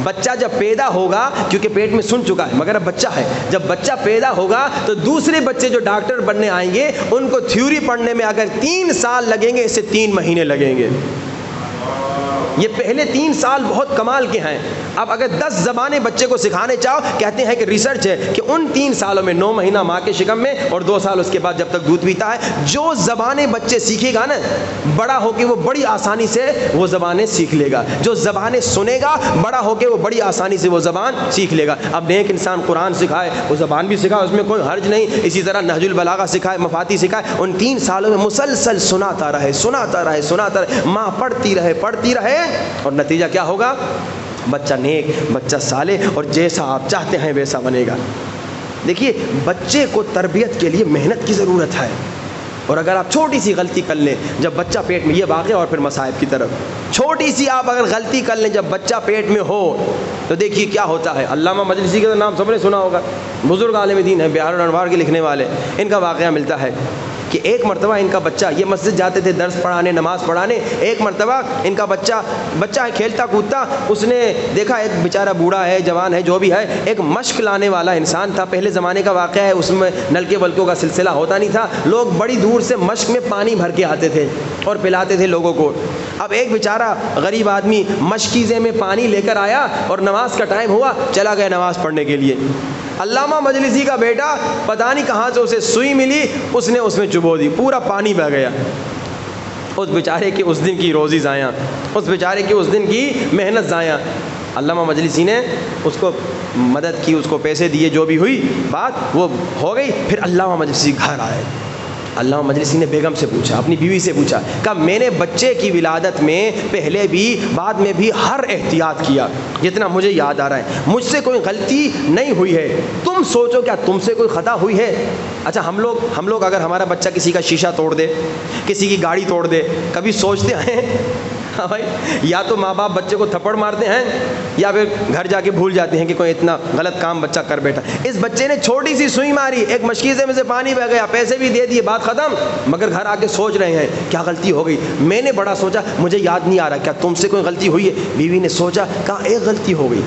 [SPEAKER 1] بچہ جب پیدا ہوگا کیونکہ پیٹ میں سن چکا ہے مگر اب بچہ ہے، جب بچہ پیدا ہوگا تو دوسرے بچے جو ڈاکٹر بننے آئیں گے ان کو تھیوری پڑھنے میں اگر 3 سال لگیں گے، اس سے 3 مہینے لگیں گے۔ یہ پہلے 3 سال بہت کمال کے ہیں۔ اب اگر 10 زبانیں بچے کو سکھانے چاہو، کہتے ہیں کہ ریسرچ ہے کہ ان 3 سالوں میں 9 مہینہ ماں کے شکم میں اور 2 سال اس کے بعد جب تک دودھ پیتا ہے، جو زبانیں بچے سیکھے گا نا، بڑا ہو کے وہ بڑی آسانی سے وہ زبانیں سیکھ لے گا۔ جو زبانیں سنے گا بڑا ہو کے وہ بڑی آسانی سے وہ زبان سیکھ لے گا۔ اب نیک انسان قرآن سکھائے، وہ زبان بھی سکھائے، اس میں کوئی حرج نہیں، اسی طرح نہج البلاغہ سکھائے، مفاتیح سکھائے، ان 3 سالوں میں مسلسل سناتا رہے، سناتا رہے، سناتا رہے، ماں پڑھتی رہے، اور نتیجہ کیا ہوگا؟ بچہ نیک، بچہ صالح، اور جیسا آپ چاہتے ہیں ویسا بنے گا۔ دیکھیے بچے کو تربیت کے لیے محنت کی ضرورت ہے، اور اگر آپ چھوٹی سی غلطی کر لیں جب بچہ پیٹ میں، یہ واقعہ اور پھر مصائب کی طرف، چھوٹی سی آپ اگر غلطی کر لیں جب بچہ پیٹ میں ہو تو دیکھیے کیا ہوتا ہے۔ علامہ مجلسی کا نام سب نے سنا ہوگا، بزرگ عالم دین ہیں، بہار الانوار کے لکھنے والے، ان کا واقعہ ملتا ہے کہ ایک مرتبہ ان کا بچہ، یہ مسجد جاتے تھے درس پڑھانے، نماز پڑھانے، ایک مرتبہ ان کا بچہ ہے کھیلتا کودتا، اس نے دیکھا ایک بیچارہ بوڑھا ہے، جوان ہے، جو بھی ہے، ایک مشک لانے والا انسان تھا۔ پہلے زمانے کا واقعہ ہے، اس میں نلکے ولکوں کا سلسلہ ہوتا نہیں تھا، لوگ بڑی دور سے مشک میں پانی بھر کے آتے تھے اور پلاتے تھے لوگوں کو۔ اب ایک بیچارہ غریب آدمی مشکیزے میں پانی لے کر آیا اور نماز کا ٹائم ہوا، چلا گیا نماز پڑھنے کے لیے۔ علامہ مجلسی کا بیٹا پتہ نہیں کہاں سے اسے سوئی ملی، اس نے اس میں چبو دی، پورا پانی بہہ گیا۔ اس بیچارے کی اس دن کی روزی ضائع، اس بیچارے کی اس دن کی محنت ضائع۔ علامہ مجلسی نے اس کو مدد کی، اس کو پیسے دیے، جو بھی ہوئی بات وہ ہو گئی۔ پھر علامہ مجلسی گھر آئے، علامہ مجلسی نے بیگم سے پوچھا، اپنی بیوی سے پوچھا، کہا میں نے بچے کی ولادت میں پہلے بھی بعد میں بھی ہر احتیاط کیا جتنا مجھے یاد آ رہا ہے، مجھ سے کوئی غلطی نہیں ہوئی ہے، تم سوچو کیا تم سے کوئی خطا ہوئی ہے؟ اچھا ہم لوگ اگر ہمارا بچہ کسی کا شیشہ توڑ دے، کسی کی گاڑی توڑ دے، کبھی سوچتے ہیں؟ ہاں بھائی، یا تو ماں باپ بچے کو تھپڑ مارتے ہیں یا پھر گھر جا کے بھول جاتے ہیں کہ کوئی اتنا غلط کام بچہ کر بیٹھا۔ اس بچے نے چھوٹی سی سوئی ماری، ایک مشکیزے میں سے پانی بہ گیا، پیسے بھی دے دیے، بات ختم، مگر گھر آ کے سوچ رہے ہیں کیا غلطی ہو گئی؟ میں نے بڑا سوچا، مجھے یاد نہیں آ رہا، کیا تم سے کوئی غلطی ہوئی ہے؟ بیوی نے سوچا، کہا ایک غلطی ہو گئی۔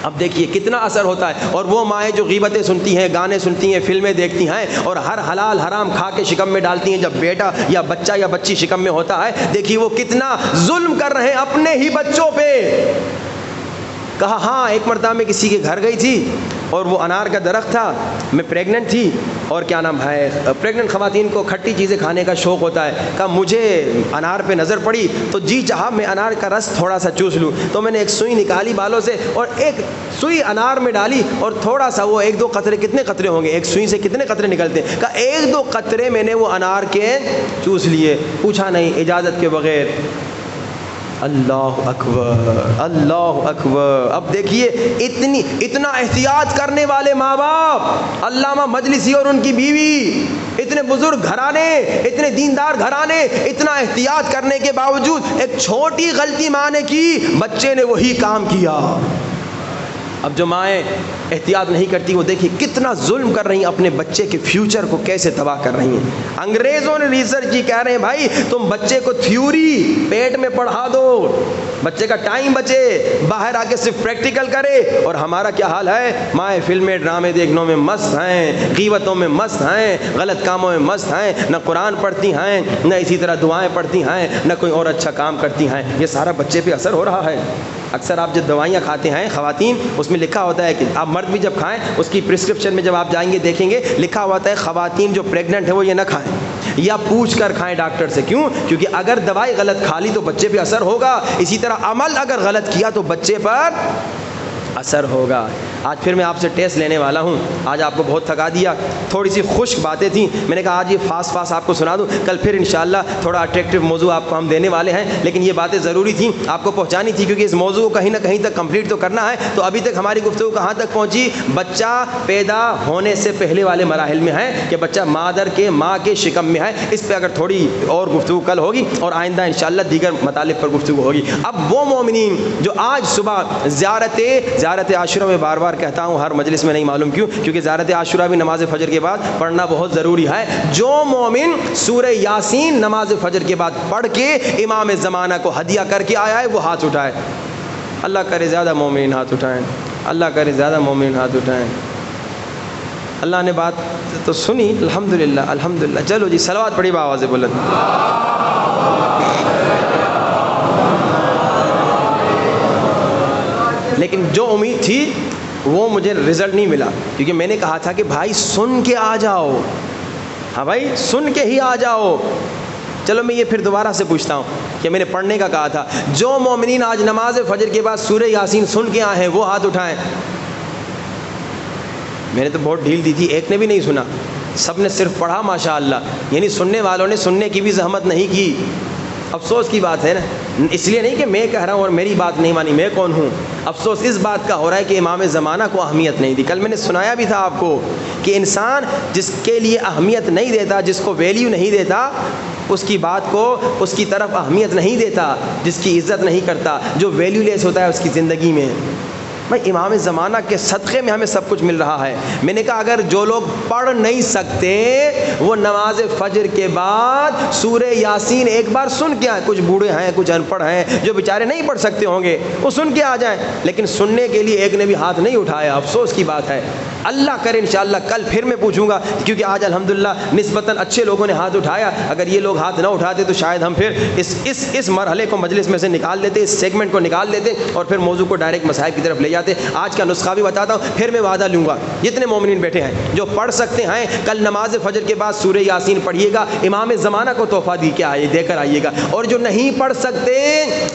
[SPEAKER 1] اب دیکھیے کتنا اثر ہوتا ہے۔ اور وہ مائیں جو غیبتیں سنتی ہیں، گانے سنتی ہیں، فلمیں دیکھتی ہیں اور ہر حلال حرام کھا کے شکم میں ڈالتی ہیں، جب بیٹا یا بچہ یا بچی شکم میں ہوتا ہے، دیکھیے وہ کتنا ظلم کر رہے ہیں اپنے ہی بچوں پہ۔ کہا ہاں ایک مرتبہ میں کسی کے گھر گئی تھی اور وہ انار کا درخت تھا، میں پریگننٹ تھی، اور کیا نام ہے، پریگننٹ خواتین کو کھٹی چیزیں کھانے کا شوق ہوتا ہے۔ کہا مجھے انار پہ نظر پڑی تو جی چاہا میں انار کا رس تھوڑا سا چوس لوں، تو میں نے ایک سوئی نکالی بالوں سے اور ایک سوئی انار میں ڈالی اور تھوڑا سا وہ 1-2 قطرے، کتنے قطرے ہوں گے ایک سوئی سے، کتنے قطرے نکلتے ہیں؟ کہا 1-2 قطرے میں نے وہ انار کے چوس لیے، پوچھا نہیں، اجازت کے بغیر۔ اللہ اکبر، اللہ اکبر۔ اب دیکھیے اتنا احتیاط کرنے والے ماں باپ، علامہ مجلسی اور ان کی بیوی، اتنے بزرگ گھرانے، اتنے دیندار گھرانے، اتنا احتیاط کرنے کے باوجود ایک چھوٹی غلطی ماں نے کی، بچے نے وہی کام کیا۔ اب جو مائیں احتیاط نہیں کرتی وہ دیکھیے کتنا ظلم کر رہی ہیں، اپنے بچے کے فیوچر کو کیسے تباہ کر رہی ہیں۔ انگریزوں نے ریسرچ کی، کہہ رہے ہیں بھائی تم بچے کو تھیوری پیٹ میں پڑھا دو، بچے کا ٹائم بچے، باہر آ کے صرف پریکٹیکل کرے۔ اور ہمارا کیا حال ہے؟ مائیں فلمیں ڈرامے دیکھنے میں مست ہیں، غیبتوں میں مست ہیں، غلط کاموں میں مست ہیں، نہ قرآن پڑھتی ہیں، نہ اسی طرح دعائیں پڑھتی ہیں، نہ کوئی اور اچھا کام کرتی ہیں۔ یہ سارا بچے پہ اثر ہو رہا ہے۔ اکثر آپ جو دوائیاں کھاتے ہیں خواتین، اس میں لکھا ہوتا ہے کہ آپ مرد بھی جب کھائیں اس کی پرسکرپشن میں جب آپ جائیں گے دیکھیں گے لکھا ہوتا ہے خواتین جو پریگننٹ ہیں وہ یہ نہ کھائیں یا پوچھ کر کھائیں ڈاکٹر سے۔ کیوں؟ کیونکہ اگر دوائی غلط کھا لی تو بچے پہ اثر ہوگا، اسی طرح عمل اگر غلط کیا تو بچے پر اثر ہوگا۔ آج پھر میں آپ سے ٹیسٹ لینے والا ہوں، آج آپ کو بہت تھکا دیا، تھوڑی سی خشک باتیں تھیں، میں نے کہا آج یہ فاسٹ آپ کو سنا دوں، کل پھر انشاءاللہ تھوڑا اٹریکٹیو موضوع آپ کو ہم دینے والے ہیں، لیکن یہ باتیں ضروری تھیں، آپ کو پہنچانی تھی، کیونکہ اس موضوع کو کہیں نہ کہیں تک کمپلیٹ تو کرنا ہے۔ تو ابھی تک ہماری گفتگو کہاں تک پہنچی؟ بچہ پیدا ہونے سے پہلے والے مراحل میں ہے کہ بچہ ماں کے شکم میں ہے، اس پہ اگر تھوڑی اور گفتگو کل ہوگی اور آئندہ انشاءاللہ دیگر مطالب پر گفتگو ہوگی۔ اب وہ مومنین جو آج صبح زیارت عاشورہ میں بار بار کہتا ہوں ہر مجلس میں، نہیں معلوم کیوں، کیونکہ زیارت عاشورہ بھی نماز فجر کے بعد پڑھنا بہت ضروری ہے۔ جو مومن سورہ یاسین نماز فجر کے بعد پڑھ کے امام زمانہ کو ہدیہ کر کے آیا ہے وہ ہاتھ اٹھائے۔ اللہ کرے زیادہ مومن ہاتھ اٹھائیں، اللہ کرے زیادہ مومن ہاتھ اٹھائیں۔ اللہ نے بات تو سنی، الحمدللہ الحمدللہ۔ چلو جی صلوات پڑھی بآواز بلند۔ لیکن جو امید تھی وہ مجھے رزلٹ نہیں ملا، کیونکہ میں نے کہا تھا کہ بھائی سن کے آ جاؤ، ہاں بھائی سن کے ہی آ جاؤ۔ چلو میں یہ پھر دوبارہ سے پوچھتا ہوں کہ میں نے پڑھنے کا کہا تھا، جو مومنین آج نماز فجر کے بعد سورہ یاسین سن کے آئے ہیں وہ ہاتھ اٹھائیں۔ میں نے تو بہت ڈھیل دی تھی، ایک نے بھی نہیں سنا، سب نے صرف پڑھا ماشاءاللہ، یعنی سننے والوں نے سننے کی بھی زحمت نہیں کی۔ افسوس کی بات ہے نا، اس لیے نہیں کہ میں کہہ رہا ہوں اور میری بات نہیں مانی، میں کون ہوں؟ افسوس اس بات کا ہو رہا ہے کہ امام زمانہ کو اہمیت نہیں دی۔ کل میں نے سنایا بھی تھا آپ کو کہ انسان جس کے لیے اہمیت نہیں دیتا، جس کو ویلیو نہیں دیتا، اس کی بات کو، اس کی طرف اہمیت نہیں دیتا، جس کی عزت نہیں کرتا، جو ویلیو لیس ہوتا ہے اس کی زندگی میں۔ بھائی امام زمانہ کے صدقے میں ہمیں سب کچھ مل رہا ہے۔ میں نے کہا اگر جو لوگ پڑھ نہیں سکتے وہ نماز فجر کے بعد سورہ یاسین ایک بار سن کے آئیں، کچھ بوڑھے ہیں کچھ ان پڑھ ہیں جو بیچارے نہیں پڑھ سکتے ہوں گے وہ سن کے آ جائیں، لیکن سننے کے لیے ایک نے بھی ہاتھ نہیں اٹھایا، افسوس کی بات ہے۔ اللہ کرے انشاءاللہ کل پھر میں پوچھوں گا، کیونکہ آج الحمدللہ نسبتاً اچھے لوگوں نے ہاتھ اٹھایا، اگر یہ لوگ ہاتھ نہ اٹھاتے تو شاید ہم پھر اس مرحلے کو مجلس میں سے نکال دیتے، اس سیگمنٹ کو نکال دیتے اور پھر موضوع کو ڈائریکٹ مسائل کی طرف لے جاتے۔ آج کا نسخہ بھی بتاتا ہوں، پھر میں وعدہ لوں گا جتنے مومنین بیٹھے ہیں جو پڑھ سکتے ہیں کل نماز فجر کے بعد سورہ یاسین پڑھیے گا، امام زمانہ کو تحفہ دے کر آئیے گا، اور جو نہیں پڑھ سکتے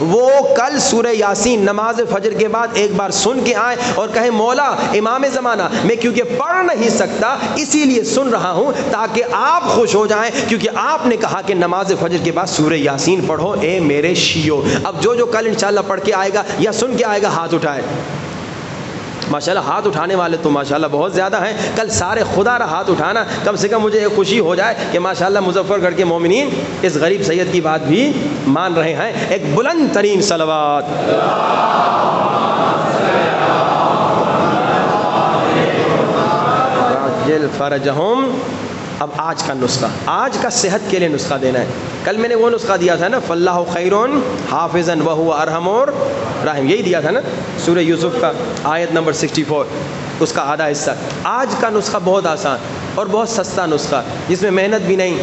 [SPEAKER 1] وہ کل سورہ یاسین نماز فجر کے بعد ایک بار سن کے آئیں اور کہیں مولا امام زمانہ میں میں کیونکہ پڑھ نہیں سکتا اسی لیے سن رہا ہوں تاکہ آپ خوش ہو جائیں، کیونکہ آپ نے کہا کہ نماز فجر کے بعد سورہ یاسین پڑھو اے میرے شیعو۔ اب جو کل انشاءاللہ پڑھ کے آئے گا یا سن کے آئے گا ہاتھ اٹھائے۔ ماشاءاللہ ہاتھ اٹھانے والے تو ماشاءاللہ بہت زیادہ ہیں، کل سارے خدا را ہاتھ اٹھانا، کم سے کم مجھے ایک خوشی ہو جائے کہ ماشاءاللہ مظفر گڑھ کے مومنین اس غریب سید کی بات بھی مان رہے ہیں۔ ایک بلند ترین صلوات۔ عجل فرجہم۔ اب آج کا نسخہ، آج کا صحت کے لیے نسخہ دینا ہے۔ کل میں نے وہ نسخہ دیا تھا نا، فاللہ خیر حافظا وہو ارحم الراحمین، یہی دیا تھا نا سورہ یوسف کا آیت نمبر 64، اس کا آدھا حصہ۔ آج کا نسخہ بہت آسان اور بہت سستا نسخہ، جس میں محنت بھی نہیں۔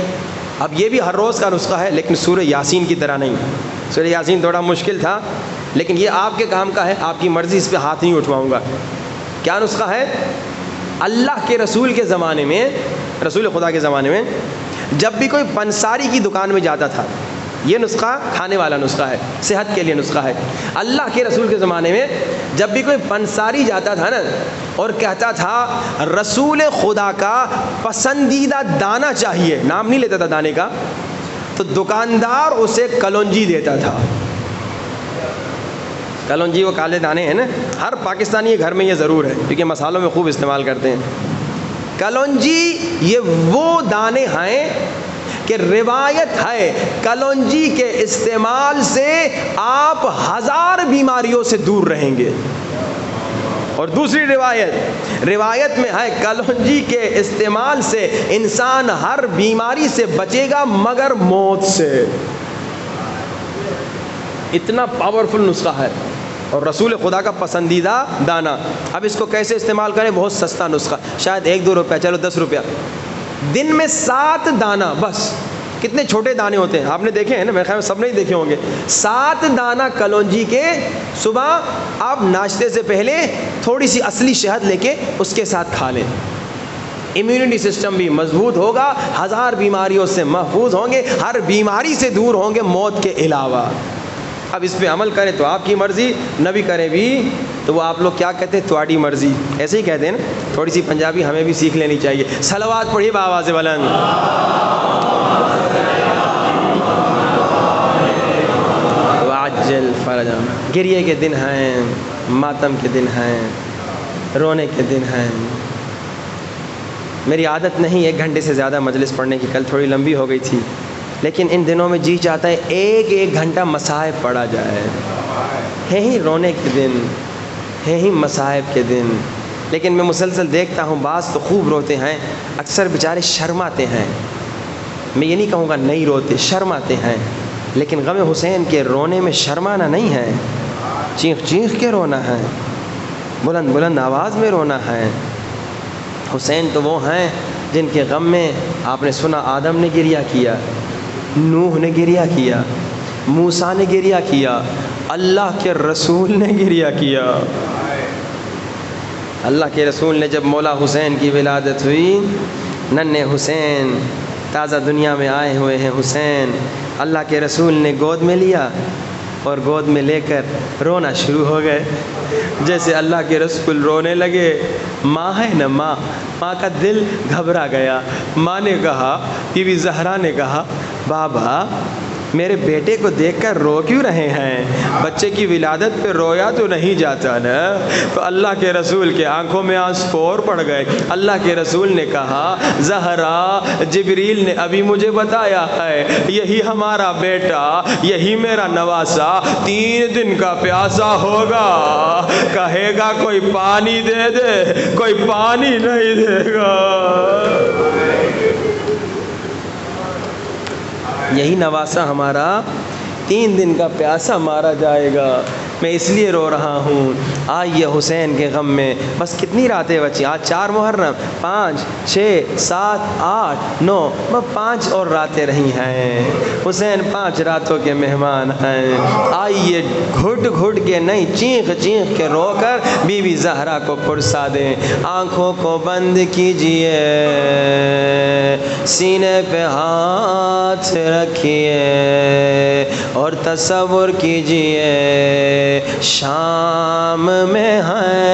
[SPEAKER 1] اب یہ بھی ہر روز کا نسخہ ہے لیکن سورہ یاسین کی طرح نہیں۔ سورہ یاسین تھوڑا مشکل تھا لیکن یہ آپ کے کام کا ہے، آپ کی مرضی، اس پہ ہاتھ نہیں اٹھواؤں گا۔ کیا نسخہ ہے؟ اللہ کے رسول کے زمانے میں، رسول خدا کے زمانے میں جب بھی کوئی پنساری کی دکان میں جاتا تھا، یہ نسخہ کھانے والا نسخہ ہے، صحت کے لیے نسخہ ہے۔ اللہ کے رسول کے زمانے میں جب بھی کوئی پنساری جاتا تھا نا اور کہتا تھا رسول خدا کا پسندیدہ دانہ چاہیے، نام نہیں لیتا تھا دانے کا، تو دکاندار اسے کلونجی دیتا تھا۔ کلونجی وہ کالے دانے ہیں نا، ہر پاکستانی گھر میں یہ ضرور ہے کیونکہ مسالوں میں خوب استعمال کرتے ہیں۔ کلونجی یہ وہ دانے ہیں کہ روایت ہے کلونجی کے استعمال سے آپ 1000 بیماریوں سے دور رہیں گے۔ اور دوسری روایت میں ہے کلونجی کے استعمال سے انسان ہر بیماری سے بچے گا مگر موت سے۔ اتنا پاورفل نسخہ ہے اور رسول خدا کا پسندیدہ دانہ۔ اب اس کو کیسے استعمال کریں؟ بہت سستا نسخہ، شاید 1-2 روپیہ، چلو 10 روپیہ۔ دن میں 7 دانہ بس۔ کتنے چھوٹے دانے ہوتے ہیں آپ نے دیکھے ہیں نا، میرے خیال میں سب نہیں دیکھے ہوں گے۔ 7 دانہ کلونجی کے صبح آپ ناشتے سے پہلے تھوڑی سی اصلی شہد لے کے اس کے ساتھ کھا لیں، امیونٹی سسٹم بھی مضبوط ہوگا، 1000 بیماریوں سے محفوظ ہوں گے، ہر بیماری سے دور ہوں گے موت کے علاوہ۔ اب اس پہ عمل کریں تو آپ کی مرضی، نہ بھی کریں بھی تو وہ آپ لوگ کیا کہتے ہیں؟ تواڈی مرضی، ایسے ہی کہتے ہیں نا۔ تھوڑی سی پنجابی ہمیں بھی سیکھ لینی چاہیے۔ صلوات پڑھیے بآواز بلند۔ وعجل فرجہم۔ گریے کے دن ہیں، ماتم کے دن ہیں، رونے کے دن ہیں۔ میری عادت نہیں 1 گھنٹے سے زیادہ مجلس پڑھنے کی، کل تھوڑی لمبی ہو گئی تھی، لیکن ان دنوں میں جی چاہتا ہے ایک گھنٹہ مصائب پڑھا جائے۔ ہے ہی رونے کے دن، ہے ہی مصائب کے دن، لیکن میں مسلسل دیکھتا ہوں بعض تو خوب روتے ہیں، اکثر بیچارے شرماتے ہیں۔ میں یہ نہیں کہوں گا نہیں روتے، شرماتے ہیں، لیکن غم حسین کے رونے میں شرمانا نہیں ہے، چیخ چیخ کے رونا ہے، بلند بلند آواز میں رونا ہے۔ حسین تو وہ ہیں جن کے غم میں آپ نے سنا آدم نے گریہ کیا، نوح نے گریہ کیا، موسیٰ نے گریہ کیا، اللہ کے رسول نے گریہ کیا۔ اللہ کے رسول نے جب مولا حسین کی ولادت ہوئی، ننھے حسین تازہ دنیا میں آئے ہوئے ہیں حسین، اللہ کے رسول نے گود میں لیا اور گود میں لے کر رونا شروع ہو گئے۔ جیسے اللہ کے رسول رونے لگے، ماں ہے نا ماں کا دل گھبرا گیا۔ ماں نے کہا، بی بی زہرا نے کہا، بابا میرے بیٹے کو دیکھ کر رو کیوں رہے ہیں؟ بچے کی ولادت پہ رویا تو نہیں جاتا نا۔ تو اللہ کے رسول کے آنکھوں میں آنسو پڑ گئے۔ اللہ کے رسول نے کہا، زہرا جبریل نے ابھی مجھے بتایا ہے یہی ہمارا بیٹا، یہی میرا نواسا 3 دن کا پیاسا ہوگا، کہے گا کوئی پانی دے دے، کوئی پانی نہیں دے گا۔ یہی نواسا ہمارا 3 دن کا پیاسا مارا جائے گا۔ میں اس لیے رو رہا ہوں، آئیے حسین کے غم میں۔ بس کتنی راتیں بچی؟ آج 4 محرم، 5، 6، 7، 8، 9، بس 5 اور راتیں رہی ہیں۔ حسین 5 راتوں کے مہمان ہیں۔ آئیے گھٹ گھٹ کے نہیں، چیخ چیخ کے رو کر بی بی زہرا کو پرسا دیں۔ آنکھوں کو بند کیجئے، سینے پہ ہاتھ رکھیے اور تصور کیجئے شام میں ہیں،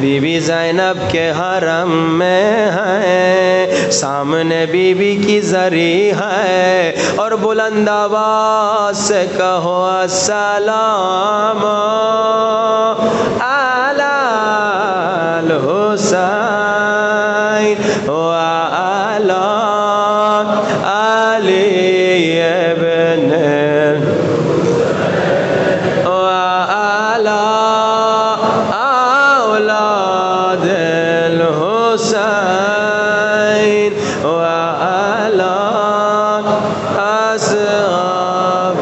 [SPEAKER 1] بی بی زینب کے حرم میں ہیں، سامنے بی بی کی زری ہے، اور بلند آواز سے کہو السلام علی الحسین وعلی علی ابن وعلی اولاد الحسین وعلی اصحاب۔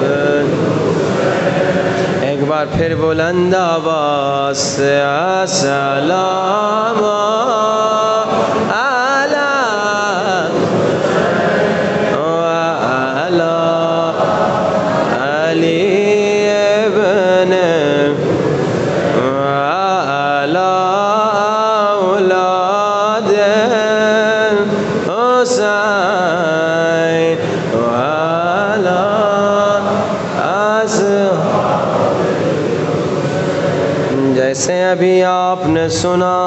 [SPEAKER 1] ایک بار پھر بلند آواز سے السلام علی وعلی علی ابن وعلی اولاد حسین وعلی اصحاب۔ جیسے ابھی آپ نے سنا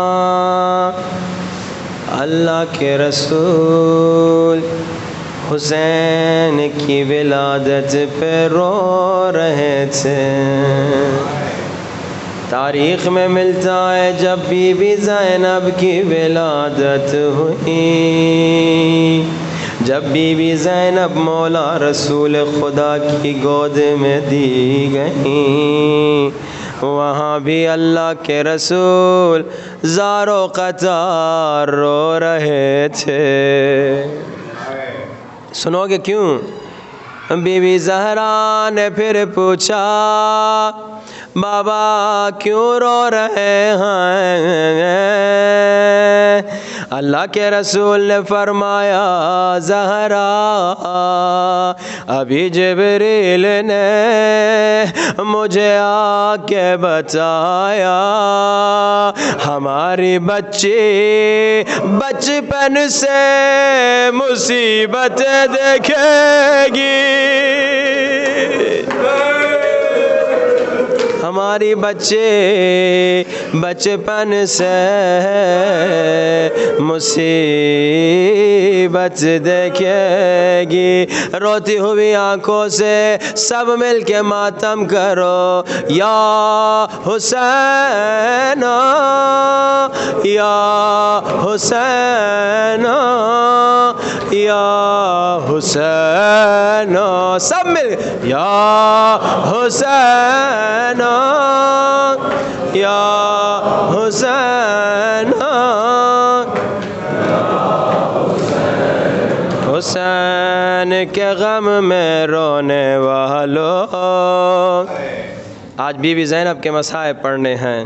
[SPEAKER 1] اللہ کے رسول حسین کی ولادت پہ رو رہے تھے۔ تاریخ میں ملتا ہے جب بی بی زینب کی ولادت ہوئی، جب بی بی زینب مولا رسول خدا کی گود میں دی گئیں، وہاں بھی اللہ کے رسول زار و قطار رو رہے تھے۔ سنو گے کیوں؟ بی بی زہرا نے پھر پوچھا بابا کیوں رو رہے ہیں؟ اللہ کے رسول نے فرمایا زہرا ابھی جبریل نے مجھے آ کے بتایا ہماری بچی بچپن سے مصیبت دیکھے گی، ہماری بچے بچپن سے مصیبت دیکھے گی۔ روتی ہوئی آنکھوں سے سب مل کے ماتم کرو یا حسین یا حسین یا حسین، سب مل یا حسین یا حسین حسین کے غم میں رونے والوں۔ آج بی بی زینب کے مصائب پڑھنے ہیں۔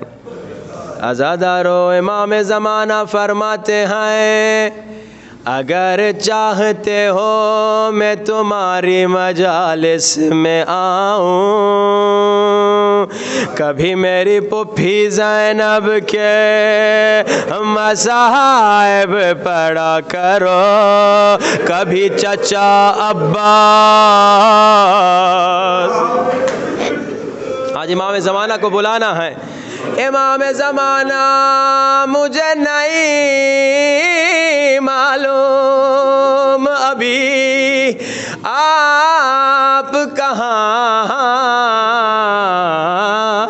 [SPEAKER 1] عزادارو امام زمانہ فرماتے ہیں اگر چاہتے ہو میں تمہاری مجالس میں آؤں، کبھی میری پھوپھی زینب کے مصائب پڑھا کرو، کبھی چچا عباس۔ آج امام زمانہ کو بلانا ہے۔ امام زمانہ مجھے نہیں معلوم ابھی آپ کہاں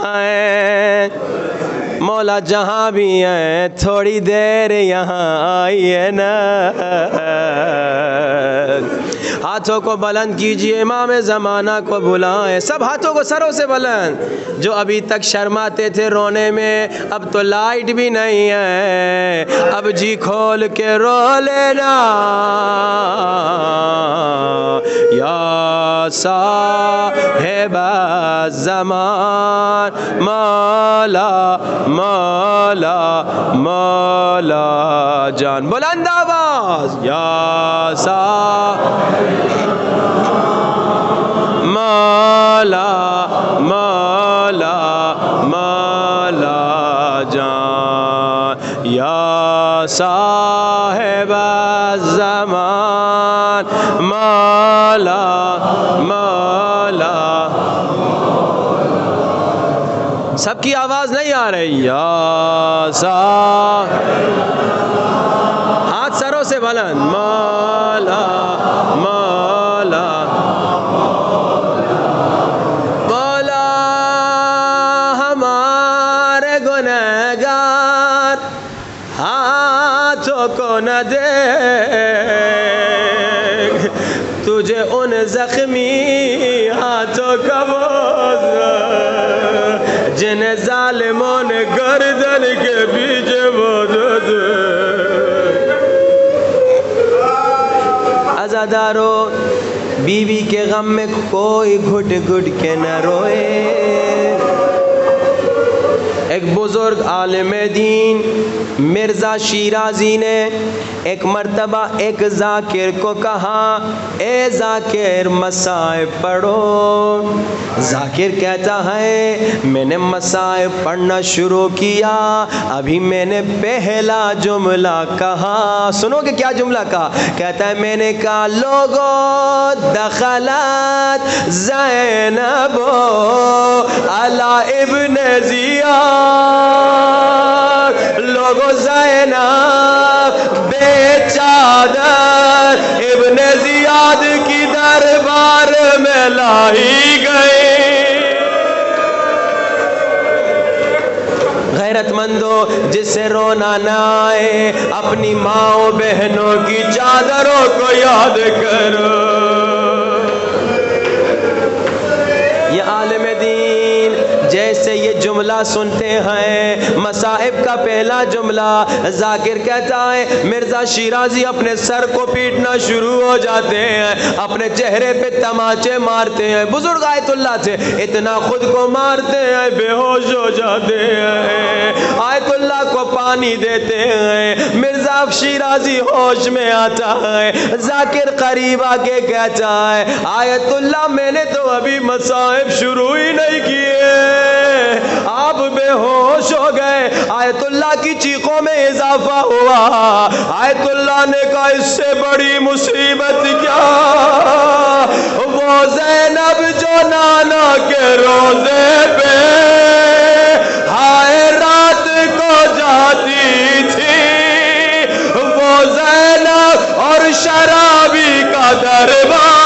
[SPEAKER 1] ہیں، مولا جہاں بھی ہیں تھوڑی دیر یہاں آئیے نا۔ ہاتھوں کو بلند کیجئے، امام زمانہ کو بلائیں، سب ہاتھوں کو سروں سے بلند۔ جو ابھی تک شرماتے تھے رونے میں، اب تو لائٹ بھی نہیں ہے، اب جی کھول کے رو لینا۔ یا صاحب الزمان مولا مولا مولا جان، بلند آواز یا مولا مولا مولا جان، یا صاحب الزمان مولا مولا سب کی آواز نہیں آ رہی. یا سا ہاتھ سروں سے بلند. مولا مولا مولا ہمارے گنہگار ہاتھوں کو نہ دیکھ، تجھے ان زخمی ہاتھوں کا بوجھ جنہیں ظالموں نے گردن کے پیچھے بوجھ دے. عزادارو، بیوی کے غم میں کوئی گھٹ گھٹ کے نہ روئے. ایک بزرگ عالم دین مرزا شیرازی نے ایک مرتبہ ایک ذاکر کو کہا، اے ذاکر مصائب پڑھو. ذاکر کہتا ہے میں نے مصائب پڑھنا شروع کیا، ابھی میں نے پہلا جملہ کہا. سنو کہ کیا جملہ کہا؟ کہتا ہے میں نے کہا لوگو دخلت زینب علی ابن زیاد، لوگو زینب بے چادر ابن زیاد کی دربار میں لائی گئی. غیرت مندو، جس سے رونا نہ آئے اپنی ماں بہنوں کی چادروں کو یاد کرو. یہ عالم دین جیسے یہ جملہ سنتے ہیں، مصائب کا پہلا جملہ، ذاکر کہتا ہے مرزا شیرازی اپنے سر کو پیٹنا شروع ہو جاتے ہیں، اپنے چہرے پہ تماچے مارتے ہیں. بزرگ آیت اللہ تھے، اتنا خود کو مارتے ہیں بے ہوش ہو جاتے ہیں. آیت اللہ کو پانی دیتے ہیں، مرزا شیرازی ہوش میں آتا ہے. ذاکر قریب آگے کہتا ہے آیت اللہ میں نے تو ابھی مصائب شروع ہی نہیں کیے، آپ بے ہوش ہو گئے. آیت اللہ کی چیخوں میں اضافہ ہوا. آیت اللہ نے کہا اس سے بڑی مصیبت کیا، وہ زینب جو نانا کے روزے پہ ہائے رات کو جاتی تھی، وہ زینب اور شرابی کا دربار،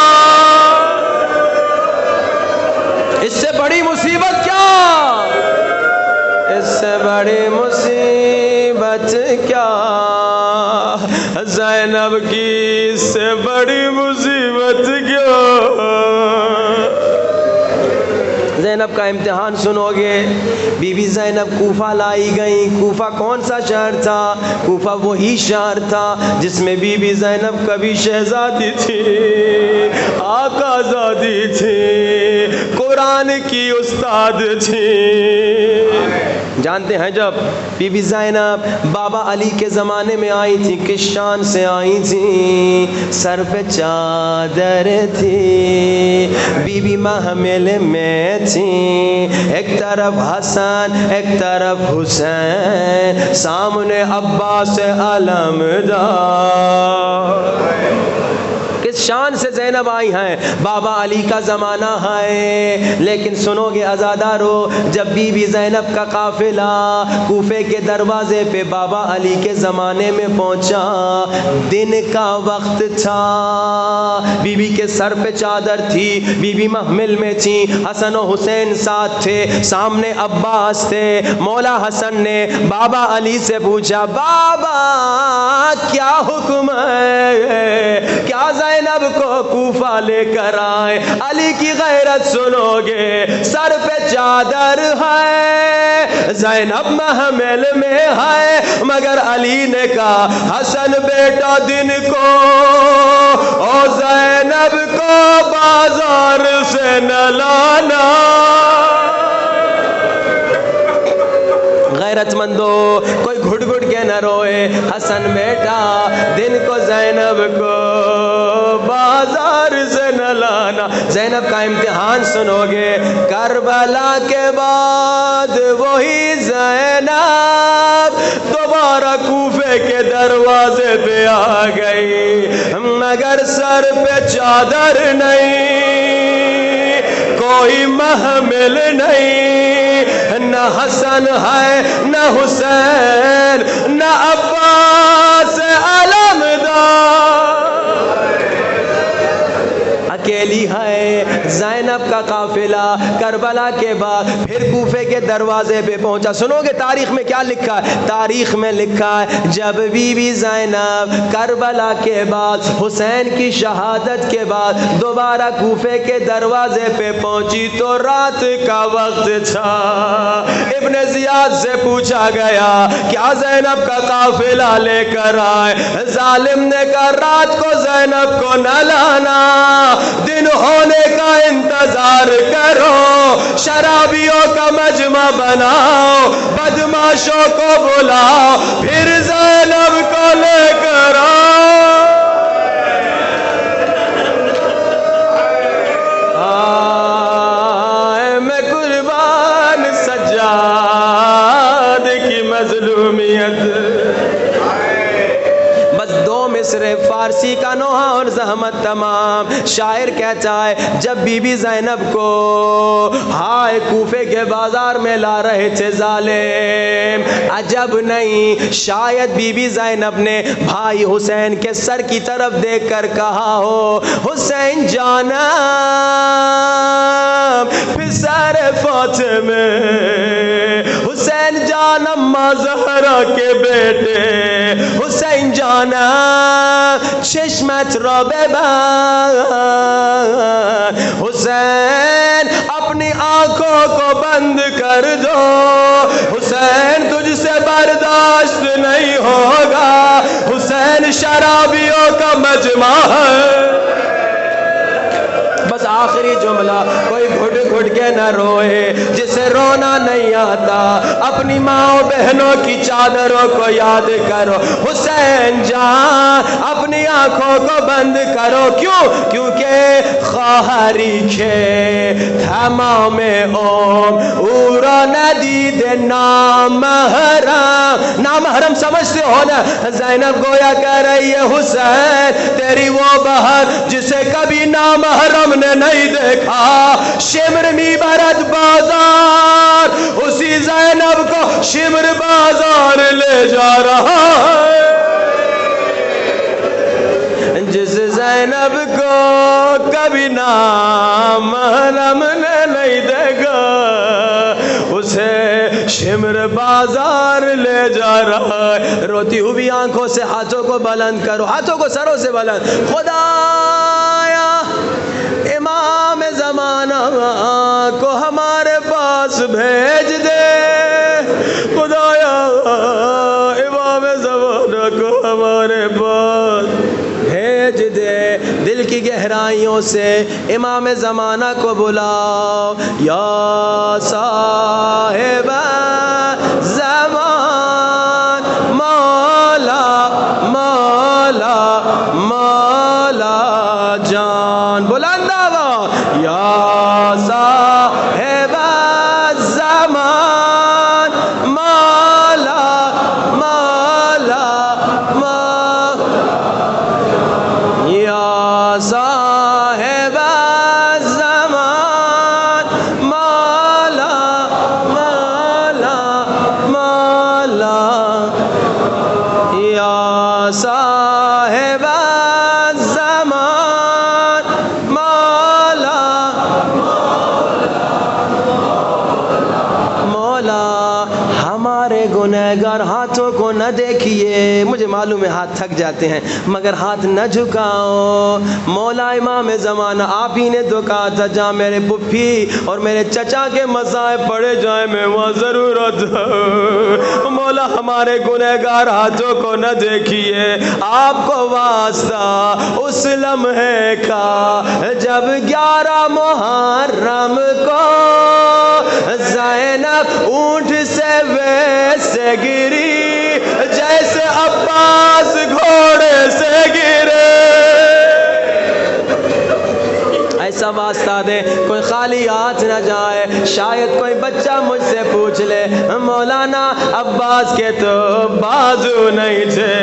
[SPEAKER 1] اس سے بڑی مصیبت کیا، اس سے بڑی مصیبت کیا، زینب کی اس سے بڑی مصیبت کیا. زینب کا امتحان سنو گے. بی بی زینب کوفہ لائی گئیں. کوفہ کون سا شہر تھا؟ کوفہ وہی شہر تھا جس میں بی بی زینب کبھی شہزادی تھی، آقا زادی تھی، قرآن کی استاد تھی. جانتے ہیں جب بی بی زینب بابا علی کے زمانے میں آئی تھی کس شان سے آئی تھی؟ سر پہ چادر تھی، بی بی محمل میں تھی، ایک طرف حسن ایک طرف حسین، سامنے عباس علمدار. کس شان سے زینب آئی ہیں، بابا علی کا زمانہ ہے. لیکن سنو گے عزادارو، جب بی بی زینب کا قافلہ کوفے کے دروازے پہ بابا علی کے زمانے میں پہنچا، دن کا وقت تھا، بی بی کے سر پہ چادر تھی، بی بی محمل میں تھی، حسن و حسین ساتھ تھے، سامنے عباس تھے. مولا حسن نے بابا علی سے پوچھا بابا کیا حکم ہے، کیا زینب کو کوفہ لے کر آئے؟ علی کی غیرت سنو گے، سر پہ چادر ہے، زینب محمل میں ہے، مگر علی نے کہا حسن بیٹا دن کو اور زینب کو بازار سے نہ لانا. غیرت مندو، کوئی گھٹ گھٹ کے نہ روئے. حسن بیٹا دن کو زینب کو بازار سے نہ لانا. زینب کا امتحان سنو گے. کربلا کے بعد وہی زینب دوبارہ کوفے کے دروازے پہ آ گئی، مگر سر پہ چادر نہیں، کوئی محمل نہیں، نہ نہ حسن ہے نہ حسین نہ عباس علمدار، اکیلی ہے زینب کا قافلہ کربلا کے بعد پھر کوفے کے دروازے پہ پہنچا۔ سنو گے تاریخ میں کیا لکھا ہے؟ تاریخ میں لکھا ہے جب بی بی زینب کربلا کے بعد حسین کی شہادت کے بعد دوبارہ کوفے کے دروازے پہ پہنچی تو رات کا وقت تھا۔ ابن زیاد سے پوچھا گیا کیا زینب کا قافلہ لے کر آئے؟ ظالم نے کہا رات کو زینب کو نہ لانا، دن ہونے کا انتظار کرو، شرابیوں کا مجمع بناؤ، بدماشوں کو بلاؤ، پھر زینب کو لے کر آؤ۔ میں قربان سجاد کی مظلومیت۔ بس دو مصر فارسی کا نوحہ اور زحمت تمام۔ شاعر کہتا ہے جب بی بی زینب کو ہائے کوفے کے بازار میں لا رہے تھے ظالم، عجب نہیں شاید بی بی زینب نے بھائی حسین کے سر کی طرف دیکھ کر کہا ہو حسین جانا پسر فاطمہ، حسین جانم ماں زہرا کے بیٹے، حسین جانا چشمت را ببند، حسین اپنی آنکھوں کو بند کر دو، حسین تجھ سے برداشت نہیں ہوگا، حسین شرابیوں کا مجمع ہے۔ بس آخری جملہ، کوئی گھٹ گھٹ کے نہ روئے جسے رونا نہیں آتا، اپنی ماں بہنوں کی چادروں کو یاد کرو، حسین جان اپنی آنکھوں کو بند کرو، کیوں؟ کیونکہ خواہری کے تمام اورا ندید نامحرم، نامحرم سمجھتے ہو نا؟ زینب گویا کہہ رہی ہے حسین تیری وہ بہن جسے کبھی نامحرم نے نہیں دیکھا، شمر می برد بازار، اسی زینب کو شمر بازار لے جا رہا ہے، جس زینب کو کبھی نامحرم نے نہیں دیکھا اسے شمر بازار لے جا رہا ہے۔ روتی ہوئی آنکھوں سے ہاتھوں کو بلند کرو، ہاتھوں کو سروں سے بلند، خدایا امام زمانہ کو ہمارے پاس بھیج دے، خدایا امام زمانہ کو ہمارے پاس بھیج دے، دل کی گہرائیوں سے امام زمانہ کو بلاؤ، یا صاحب زمان مولا مولا مولا جان، بلند آواز، یا صاحب زمان مولا مولا مولا، یا صاحب زمان مولا مولا مولا، یا صاحب زمان مولا مولا، ہمارے گنہگار ہاتھوں کو نہ دیکھیے، مجھے معلوم ہے ہاتھ تھک جاتے ہیں مگر ہاتھ نہ جھکاؤ، مولا امام زمانہ آپ ہی نے تو کہا تھا جہاں میرے پھپھی اور میرے چچا کے مصائب پڑے جائیں میں وہاں ضرورت ہے، مولا ہمارے گنہگار ہاتھوں کو نہ دیکھیے، آپ کو واسطہ اس لمحے کا جب 11 محرم کو زینب اونٹ سے ویسے گری جیسے عباس گھوڑے سے گرے، ایسا کا واسطہ دے کوئی خالی ہاتھ نہ جائے. شاید کوئی بچہ مجھ سے پوچھ لے مولانا عباس کے تو بازو نہیں تھے,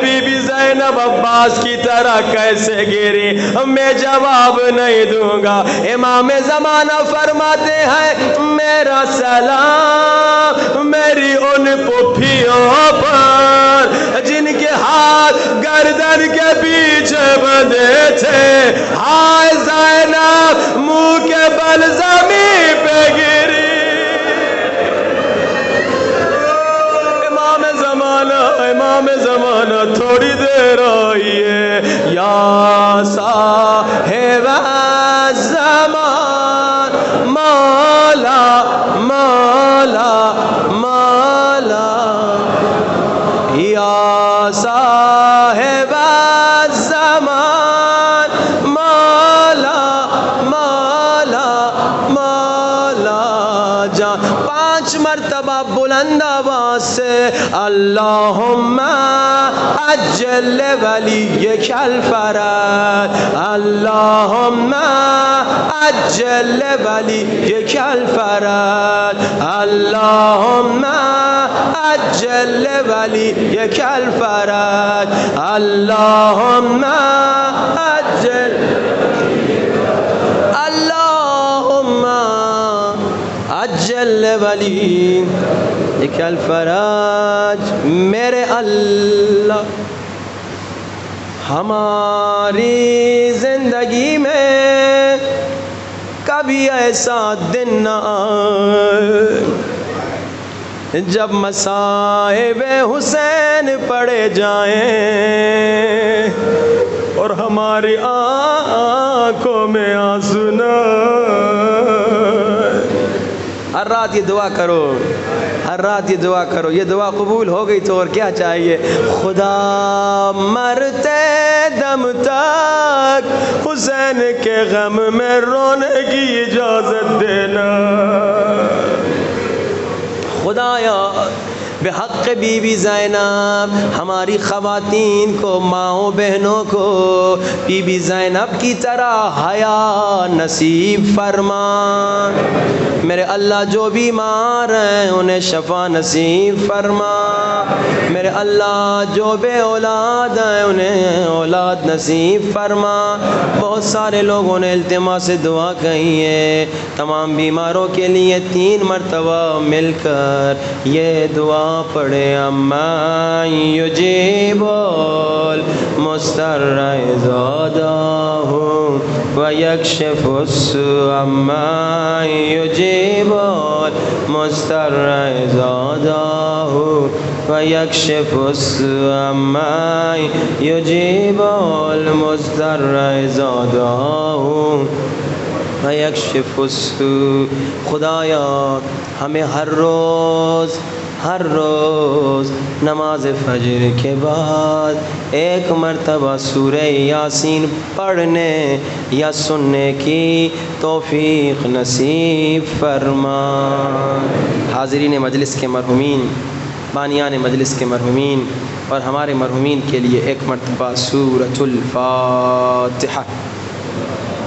[SPEAKER 1] بی بی زینب عباس کی طرح کیسے گری؟ میں جواب نہیں دوں گا. امام زمانہ فرماتے ہیں میرا سلام میری ان پھوپھیوں پر جن کے ہاتھ گردن کے پیچھے بندھے تھے. ہائے زینب منہ کے بل زمین پہ گری. امام زمانہ تھوڑی دیر آئیے. یا صاحب زمان مولا مولا مولا, یا صاحب زمان مولا مولا مولا. جا 5 مرتبہ بلند آواز سے اللہم عجل ولیک الفرج, اللہم عجل ولیک الفرج, اللہم عجل ولیک الفرج, اللہم عجل اللہم عجل ولیک الفرج. میرے اللہ ہماری زندگی میں کبھی ایسا دن نہ آئے جب مصائب حسین پڑے جائیں اور ہماری آنکھوں میں آنسو نہ. ہر رات یہ دعا کرو, ہر رات یہ دعا کرو. یہ دعا قبول ہو گئی تو اور کیا چاہیے. خدا مرتے دم تک حسین کے غم میں رونے کی اجازت دینا. خدایا بحق بی بی زینب ہماری خواتین کو, ماؤں بہنوں کو بی بی زینب کی طرح حیا نصیب فرما. میرے اللہ جو بیمار ہیں انہیں شفا نصیب فرما. میرے اللہ جو بے اولاد ہیں انہیں اولاد نصیب فرما. بہت سارے لوگوں نے التماس سے دعا کہی ہے. تمام بیماروں کے لیے 3 مرتبہ مل کر یہ دعا پڑھے. اما یجیب المضطر اذا دعاہ ویکشف السوء, اما یجیب المضطر اذا دعاہ ویکشف السوء, اما یجیب المضطر اذا دعاہ ویکشف السوء. خدایا ہمیں ہر روز نماز فجر کے بعد 1 مرتبہ سورہ یاسین پڑھنے یا سننے کی توفیق نصیب فرما. حاضرین مجلس کے مرحومین, بانیان مجلس کے مرحومین اور ہمارے مرحومین کے لیے 1 مرتبہ سورۃ الفاتحہ.